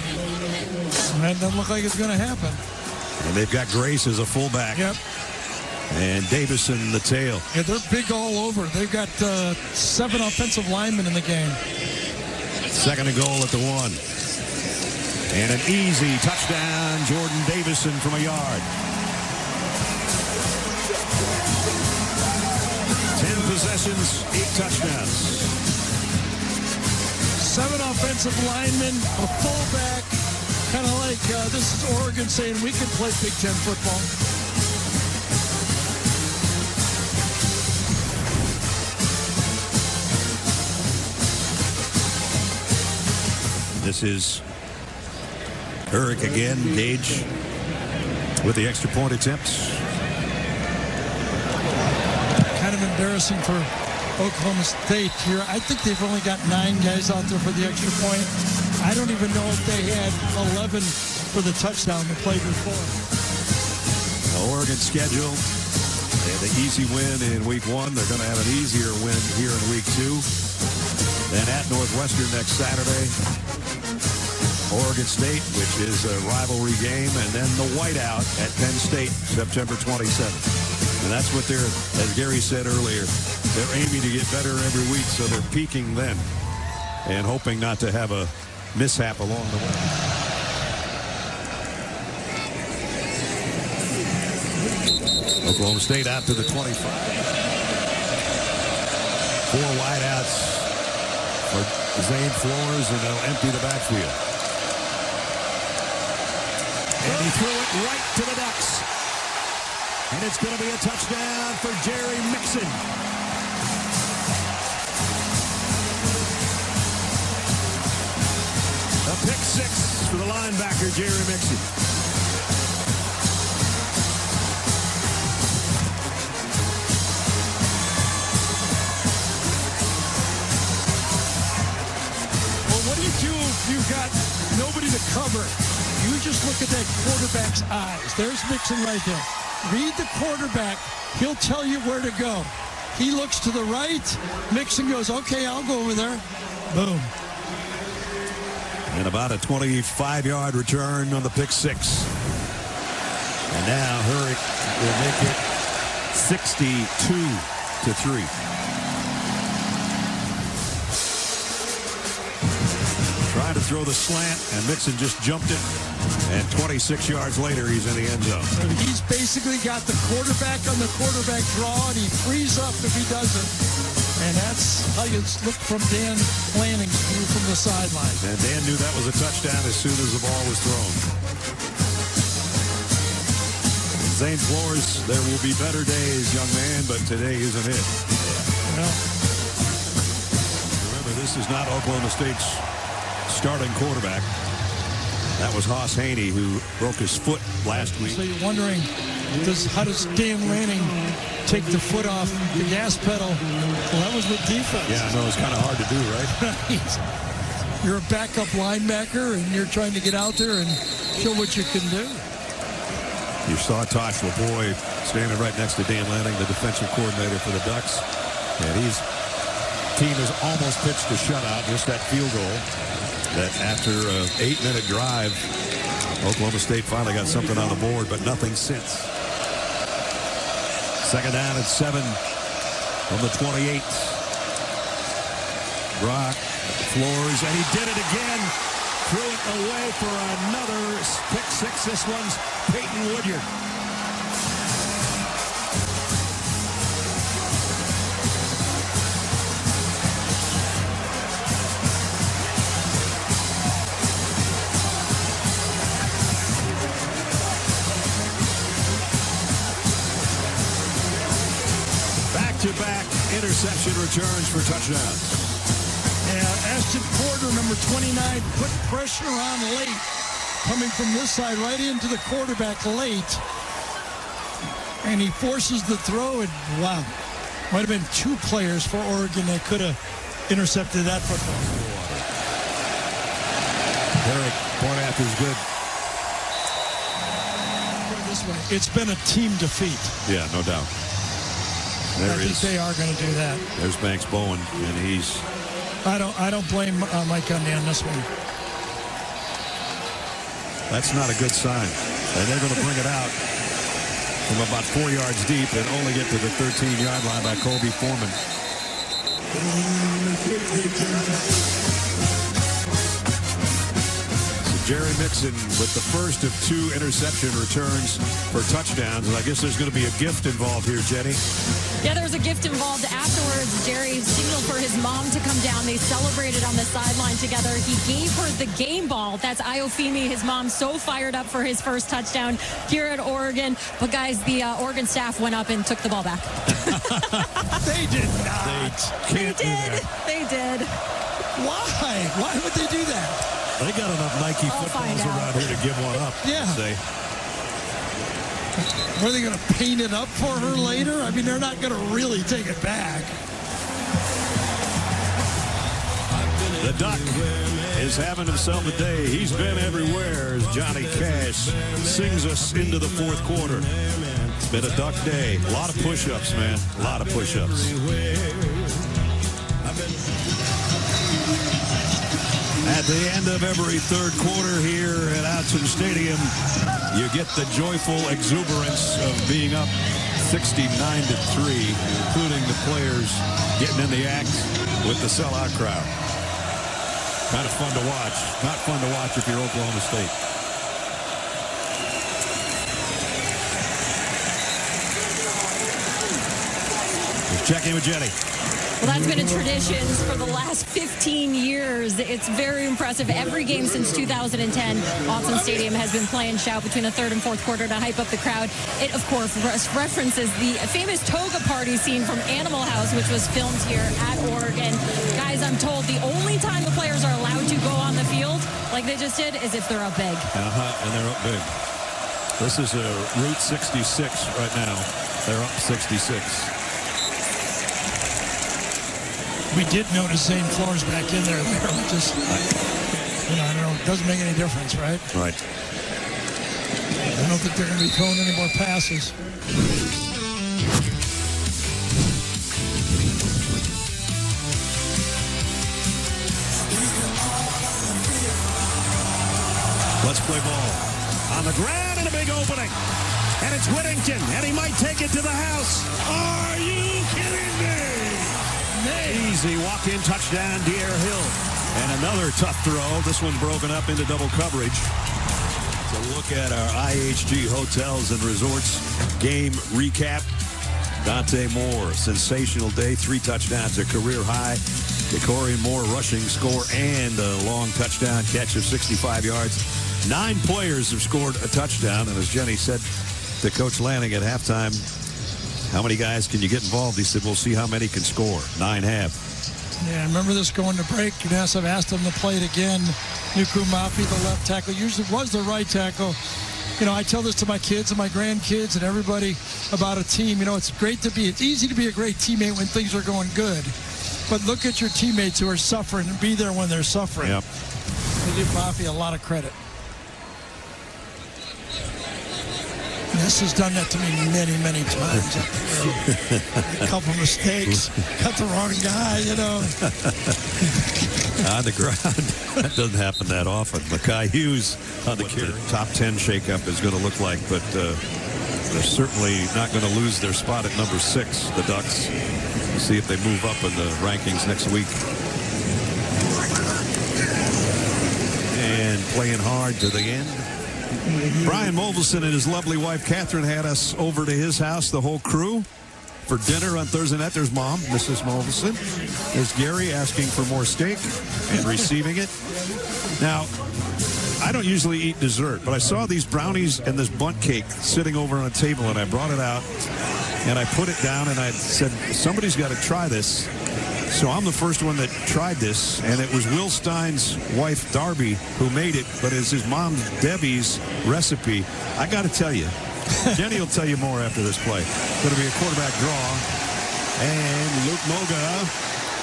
And that doesn't look like it's going to happen. And they've got Grace as a fullback. Yep. And Davison the tail. Yeah, they're big all over. They've got 7 offensive linemen in the game. Second and goal at the 1. And an easy touchdown, Jordon Davison from a yard. 10 possessions, 8 touchdowns. 7 offensive linemen, a fullback. Kind of like this is Oregon saying we can play Big Ten football. This is Urich again. Gage with the extra point attempt. Kind of embarrassing for Oklahoma State here. I think they've only got 9 guys out there for the extra point. I don't even know if they had 11 for the touchdown the play before. Oregon schedule. They had the easy win in week 1. They're going to have an easier win here in week 2. Then at Northwestern next Saturday. Oregon State, which is a rivalry game, and then the whiteout at Penn State, September 27th. And that's what they're, as Gary said earlier, they're aiming to get better every week, so they're peaking then and hoping not to have a mishap along the way. Oklahoma State out to the 25. 4 wideouts for Zane Flores, and they'll empty the backfield. And he threw it right to the Ducks. And it's going to be a touchdown for Jerry Mixon. A pick 6 for the linebacker, Jerry Mixon. Well, what do you do if you've got nobody to cover? You just look at that quarterback's eyes. There's Mixon right there. Read the quarterback. He'll tell you where to go. He looks to the right. Mixon goes, okay, I'll go over there. Boom. And about a 25-yard return on the pick 6. And now Hurrick will make it 62-3. Trying to throw the slant, and Mixon just jumped it. And 26 yards later, he's in the end zone. So he's basically got the quarterback on the quarterback draw, and he frees up if he doesn't. And that's how you look from Dan Lanning's view from the sideline. And Dan knew that was a touchdown as soon as the ball was thrown. Zane Flores, there will be better days, young man, but today isn't it. Well, remember, this is not Oklahoma State's starting quarterback. That was Hoss Haney, who broke his foot last week. So you're wondering, how does Dan Lanning take the foot off the gas pedal? Well, that was with defense. Yeah, I know. It's kind of hard to do, right? You're a backup linebacker, and you're trying to get out there and show what you can do. You saw Tosh LaBoy standing right next to Dan Lanning, the defensive coordinator for the Ducks. And his team has almost pitched a shutout, just that field goal. That after an 8-minute drive, Oklahoma State finally got something on the board, but nothing since. Second down at 7 from the 28. Brock floors, and he did it again. Threw it away for another pick six. This one's Peyton Woodyard. Back-to-back interception returns for touchdowns. Yeah, Ashton Porter, number 29, put pressure on late. Coming from this side right into the quarterback late. And he forces the throw, and wow. Might have been 2 players for Oregon that could have intercepted that football. Eric, point after is good. Put it this way, it's been a team defeat. Yeah, no doubt. I think they are going to do that. There's Banks Bowen, and he's... I don't blame Mike Gundy on this one. That's not a good sign. And they're going to bring it out from about 4 yards deep and only get to the 13-yard line by Colby Foreman. Jerry Mixon with the first of 2 interception returns for touchdowns. And I guess there's going to be a gift involved here, Jenny. Yeah, there was a gift involved afterwards. Jerry signaled for his mom to come down. They celebrated on the sideline together. He gave her the game ball. That's Iofemi, his mom, so fired up for his first touchdown here at Oregon. But, guys, the Oregon staff went up and took the ball back. They did not. They did. They did. Why? Why would they do that? They got enough Nike footballs around here to give one up. Yeah. Say. Were they going to paint it up for her later? I mean, they're not going to really take it back. The Duck is having himself a day. He's been everywhere as Johnny Cash sings us into the fourth quarter. It's been a Duck day. A lot of push-ups, man. A lot of push-ups. At the end of every third quarter here at Autzen Stadium, you get the joyful exuberance of being up 69-3, including the players getting in the act with the sellout crowd. Kind of fun to watch. Not fun to watch if you're Oklahoma State. Let's check in with Jenny. Well, that's been a tradition for the last 15 years. It's very impressive. Every game since 2010, Autzen Stadium has been playing shout between the third and fourth quarter to hype up the crowd. It, of course, references the famous toga party scene from Animal House, which was filmed here at Oregon. Guys, I'm told the only time the players are allowed to go on the field, like they just did, is if they're up big. And they're up big. This is a Route 66 right now. They're up 66. We did notice Zane Flores back in there. Just, I don't know. It doesn't make any difference, right? Right. I don't think they're going to be throwing any more passes. Let's play ball. On the ground and a big opening. And it's Whittington. And he might take it to the house. Are you kidding me? Easy walk-in touchdown, Dierre Hill. And another tough throw. This one's broken up into double coverage. To look at our IHG Hotels and Resorts game recap. Dante Moore, sensational day. 3 touchdowns, a career high. Dakorien Moore rushing score and a long touchdown catch of 65 yards. 9 players have scored a touchdown. And as Jenny said to Coach Lanning at halftime, how many guys can you get involved? He said, we'll see how many can score. 9 have. Yeah, I remember this going to break. I've asked them to play it again. Nuku Mafi, the left tackle, usually was the right tackle. You know, I tell this to my kids and my grandkids and everybody about a team. You know, it's easy to be a great teammate when things are going good. But look at your teammates who are suffering and be there when they're suffering. Yep. I give Mafi a lot of credit. This has done that to me many, many times. A couple mistakes, got the wrong guy, you know. On the ground. That doesn't happen that often. Makai Hughes on the top 10 shakeup is going to look like, but they're certainly not going to lose their spot at number 6, the Ducks. We'll see if they move up in the rankings next week. And playing hard to the end. Brian Mulvilson and his lovely wife, Catherine, had us over to his house, the whole crew, for dinner on Thursday night. There's Mom, Mrs. Mulvilson. There's Gary asking for more steak and receiving it. Now, I don't usually eat dessert, but I saw these brownies and this bundt cake sitting over on a table, and I brought it out, and I put it down, and I said, somebody's got to try this. So I'm the first one that tried this, and it was Will Stein's wife, Darby, who made it, but it's his mom, Debbie's recipe. I got to tell you, Jenny will tell you more after this play. It's going to be a quarterback draw, and Luke Moga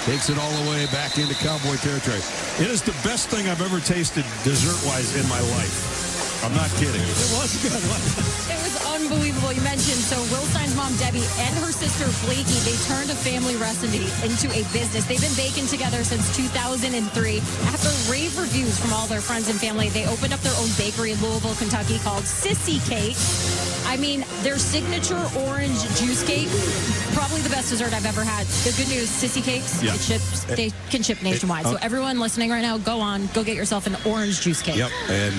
takes it all the way back into Cowboy territory. It is the best thing I've ever tasted dessert-wise in my life. I'm not kidding. It was good. It was unbelievable. You mentioned, so Will Stein's mom, Debbie, and her sister, Blakey, they turned a family recipe into a business. They've been baking together since 2003. After rave reviews from all their friends and family, they opened up their own bakery in Louisville, Kentucky called Sissy Cake. I mean, their signature orange juice cake, probably the best dessert I've ever had. The good news, Sissy Cakes, they can ship nationwide. So everyone listening right now, go get yourself an orange juice cake. Yep, and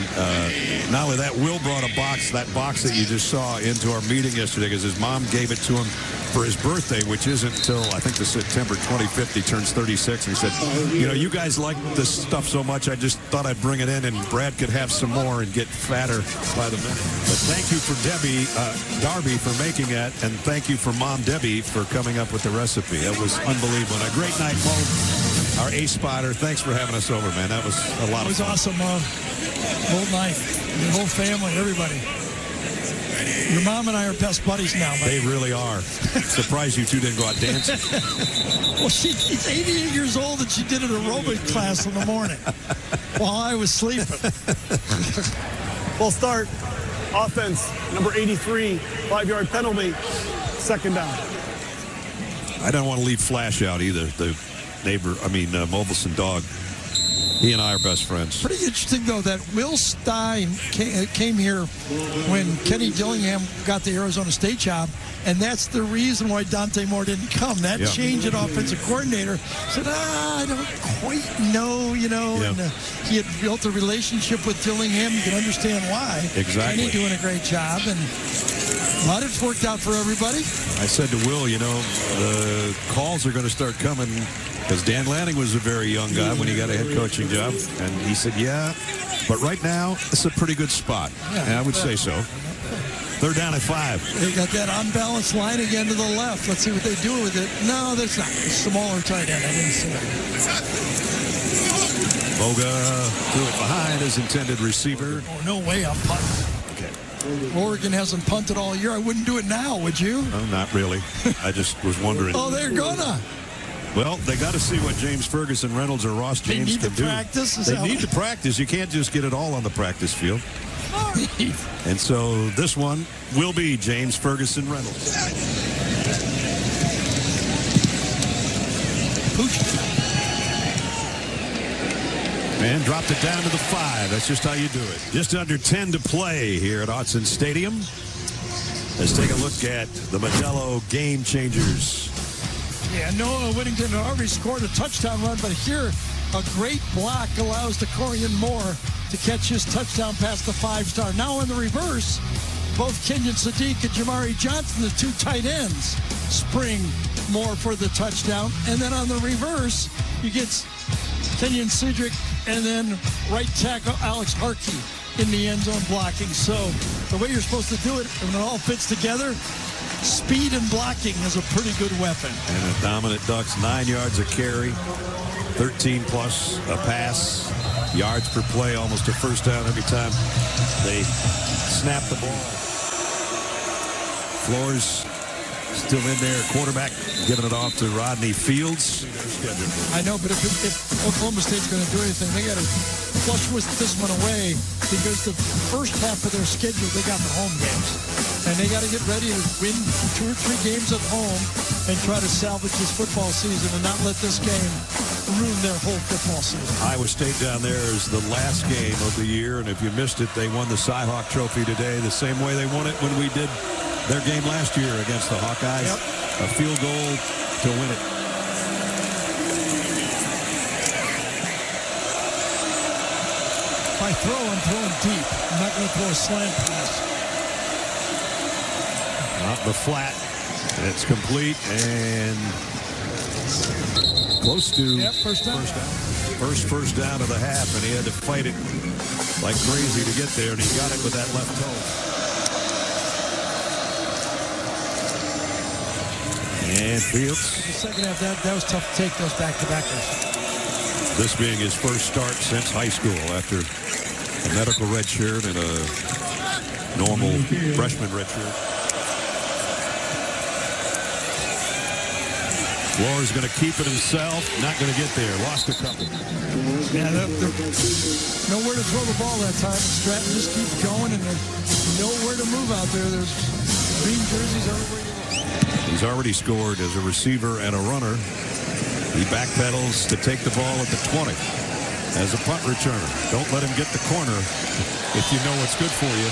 not only that, Will brought a box, that box that you just saw, into our meeting yesterday because his mom gave it to him for his birthday, which isn't until, I think, the September 25th. He turns 36, and he said, you know, you guys like this stuff so much, I just thought I'd bring it in, and Brad could have some more and get fatter by the minute. But thank you for Darby, for making that, and thank you for Mom Debbie for coming up with the recipe. That was unbelievable. And a great night, Mo, our ace spotter. Thanks for having us over, man. That was a lot of fun. It was awesome, Mo. Whole night, the whole family, everybody. Your mom and I are best buddies now. They really are. Surprised you two didn't go out dancing. Well, she's 88 years old, and she did an aerobic class in the morning while I was sleeping. Full start. Offense, number 83, 5-yard penalty, second down. I don't want to leave Flash out either. The Mulvilson dog. He and I are best friends. Pretty interesting, though, that Will Stein came here when Kenny Dillingham got the Arizona State job, and that's the reason why Dante Moore didn't come. That change at offensive coordinator said, I don't quite know, you know. Yeah. And he had built a relationship with Dillingham. You can understand why. Exactly. Kenny doing a great job, but it's worked out for everybody. I said to Will, you know, the calls are going to start coming because Dan Lanning was a very young guy when he got a head coaching job. And he said, yeah, but right now, it's a pretty good spot. Yeah, and I would say so. They're down at 5. They got that unbalanced line again to the left. Let's see what they do with it. No, that's not. It's smaller tight end. I didn't see it. Boga threw it behind his intended receiver. Oh, no way I'm punting. Okay. Oregon hasn't punted all year. I wouldn't do it now, would you? No, not really. I just was wondering. Oh, they're gonna. Well, they got to see what James Ferguson Reynolds or Ross James can do. They need to practice. You can't just get it all on the practice field. And so this one will be James Ferguson Reynolds. And dropped it down to the 5. That's just how you do it. Just under 10 to play here at Autzen Stadium. Let's take a look at the Modelo Game Changers. Yeah, Noah Whittington already scored a touchdown run, but here a great block allows Dakorien Moore to catch his touchdown past the 5-star. Now in the reverse, both Kenyon Sadiq and Jamari Johnson, the 2 tight ends, spring Moore for the touchdown. And then on the reverse, you get Kenyon Cedric and then right tackle Alex Harkey in the end zone blocking. So the way you're supposed to do it, when it all fits together, speed and blocking is a pretty good weapon. And a dominant Ducks, 9 yards a carry, 13 plus a pass. yards per play, almost a first down every time they snap the ball. Flores still in there, quarterback, giving it off to Rodney Fields. I know, but if Oklahoma State's going to do anything, they got to flush with this one away, because the first half of their schedule, they got the home games. And they got to get ready to win 2 or 3 games at home and try to salvage this football season and not let this game ruin their whole football season. Iowa State down there is the last game of the year, and if you missed it, they won the Cy-Hawk Trophy today the same way they won it when we did their game last year against the Hawkeyes. Yep. A field goal to win it. If I throw, I'm throwing deep. I'm not going to throw a slant pass. Out the flat. It's complete and close to first down. First down of the half, and he had to fight it like crazy to get there, and he got it with that left toe. And Fields. The second half, that was tough to take those back-to-backers. This being his first start since high school after a medical redshirt and a normal freshman redshirt. Flores going to keep it himself. Not going to get there. Lost a couple. Yeah, nowhere to throw the ball that time. Stratton just keeps going, and there's nowhere to move out there. There's green jerseys everywhere you look. He's already scored as a receiver and a runner. He backpedals to take the ball at the 20 as a punt returner. Don't let him get the corner if you know what's good for you.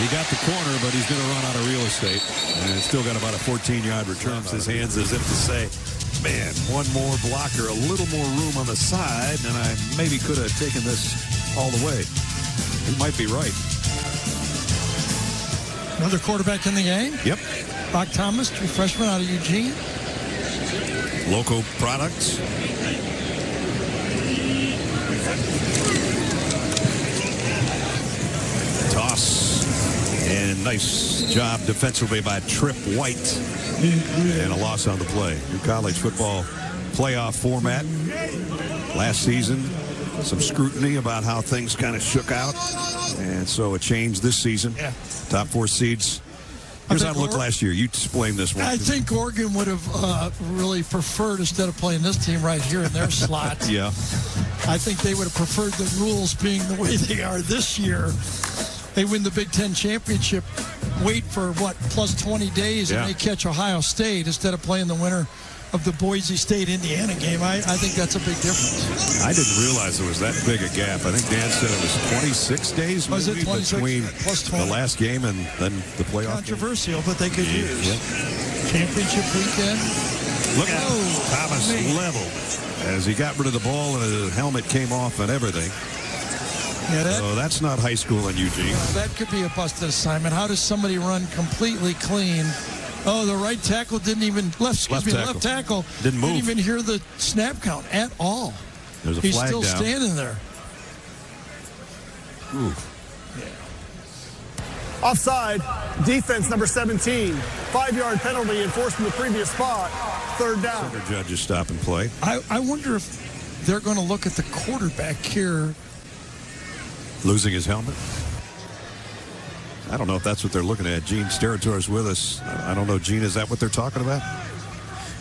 He got the corner, but he's going to run out of real estate. And it's still got about a 14-yard return. His hands as if to say, man, one more blocker, a little more room on the side, and I maybe could have taken this all the way. He might be right. Another quarterback in the game? Yep. Brock Thomas, true freshman out of Eugene. Local products. Toss. And nice job defensively by Trip White. And a loss on the play. New college football playoff format. Last season, some scrutiny about how things kind of shook out. And so a change this season. Yeah. Top 4 seeds. Here's how it looked last year. You explained this one. I think Oregon would have really preferred, instead of playing this team right here in their slot. Yeah. I think they would have preferred the rules being the way they are this year. They win the Big Ten championship, wait for, plus 20 days, and they catch Ohio State instead of playing the winner of the Boise State-Indiana game. I think that's a big difference. I didn't realize there was that big a gap. I think Dan said it was 26 days maybe between the last game and then the playoff Controversial, game. But they could use. Yep. Championship weekend. Look at Thomas leveled as he got rid of the ball and his helmet came off and everything. Yeah, so that's not high school in Eugene. That could be a busted assignment. How does somebody run completely clean? Oh, the right tackle didn't even left tackle didn't move. Didn't even hear the snap count at all. There's a He's flag still down. standing there. Ooh. Offside, defense number 17. 5-yard penalty enforced from the previous spot. 3rd down. Center judges stop and play. I wonder if they're going to look at the quarterback here. Losing his helmet. I don't know if that's what they're looking at. Gene Steratore with us. I don't know, Gene, is that what they're talking about?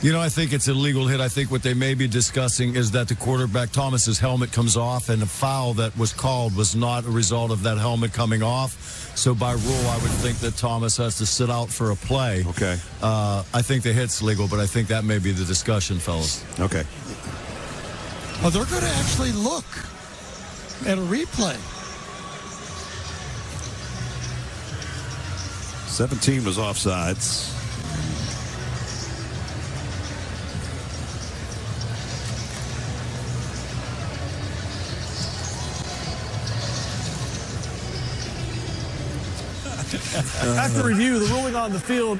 You know, I think it's a legal hit. I think what they may be discussing is that the quarterback, Thomas's helmet comes off, and the foul that was called was not a result of that helmet coming off. So by rule, I would think that Thomas has to sit out for a play. Okay. I think the hit's legal, but I think that may be the discussion, fellas. Okay. Oh, they're going to actually look at a replay. 17 was offsides. After review, the ruling on the field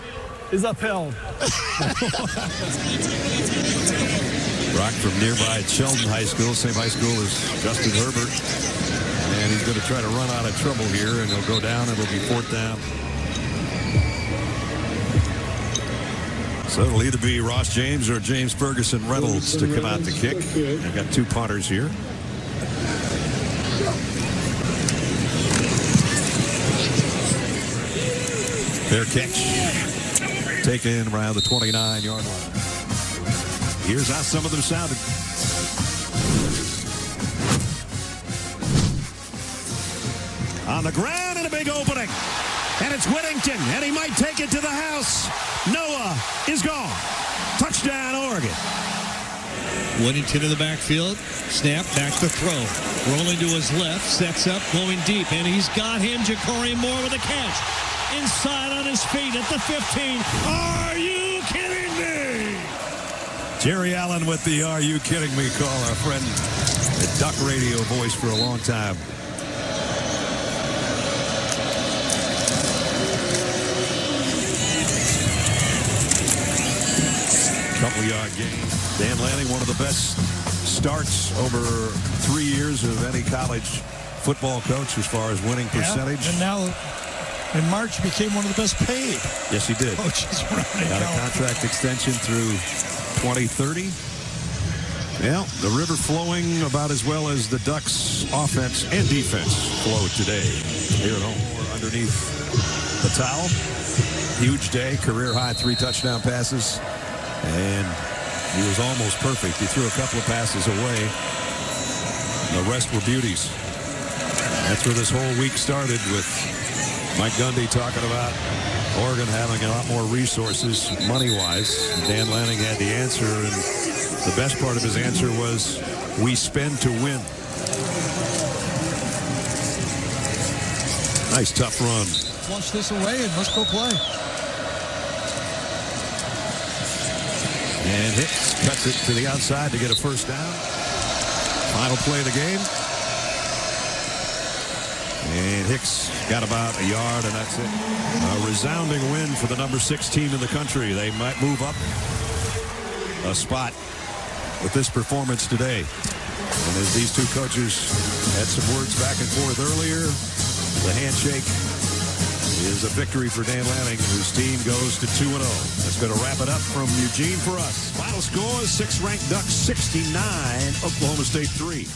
is upheld. Brock from nearby Sheldon High School, same high school as Justin Herbert. And he's going to try to run out of trouble here, and he'll go down. It'll be 4th down. So it'll either be Ross James or James Ferguson Reynolds to come out to kick. They've got 2 punters here. Fair catch. Taken around the 29-yard line. Here's how some of them sounded. On the ground and a big opening. And it's Whittington, and he might take it to the house. Noah is gone. Touchdown, Oregon. Whittington in the backfield. Snap, back to throw. Rolling to his left, sets up, going deep, and he's got him. Dakorien Moore with a catch. Inside on his feet at the 15. Are you kidding me? Jerry Allen with the "Are you kidding me" call. Our friend, the Duck radio voice for a long time. Couple-yard gain. Dan Lanning, one of the best starts over 3 years of any college football coach as far as winning percentage. And now, in March, he became one of the best paid. Yes, he did. Coaches running. Got a contract extension through 2030. Well, the river flowing about as well as the Ducks' offense and defense flowed today here at home. Underneath the towel. Huge day. Career-high 3 touchdown passes. And he was almost perfect. He threw a couple of passes away. The rest were beauties. That's where this whole week started, with Mike Gundy talking about Oregon having a lot more resources money-wise. Dan Lanning had the answer, and the best part of his answer was, we spend to win. Nice, tough run. Flush this away and let's go play. And Hicks cuts it to the outside to get a first down. Final play of the game. And Hicks got about a yard, and that's it. A resounding win for the number 6 team in the country. They might move up a spot with this performance today. And as these two coaches had some words back and forth earlier, the handshake is a victory for Dan Lanning, whose team goes to 2-0. That's going to wrap it up from Eugene for us. Final score is 6th-ranked Ducks 69, Oklahoma State 3.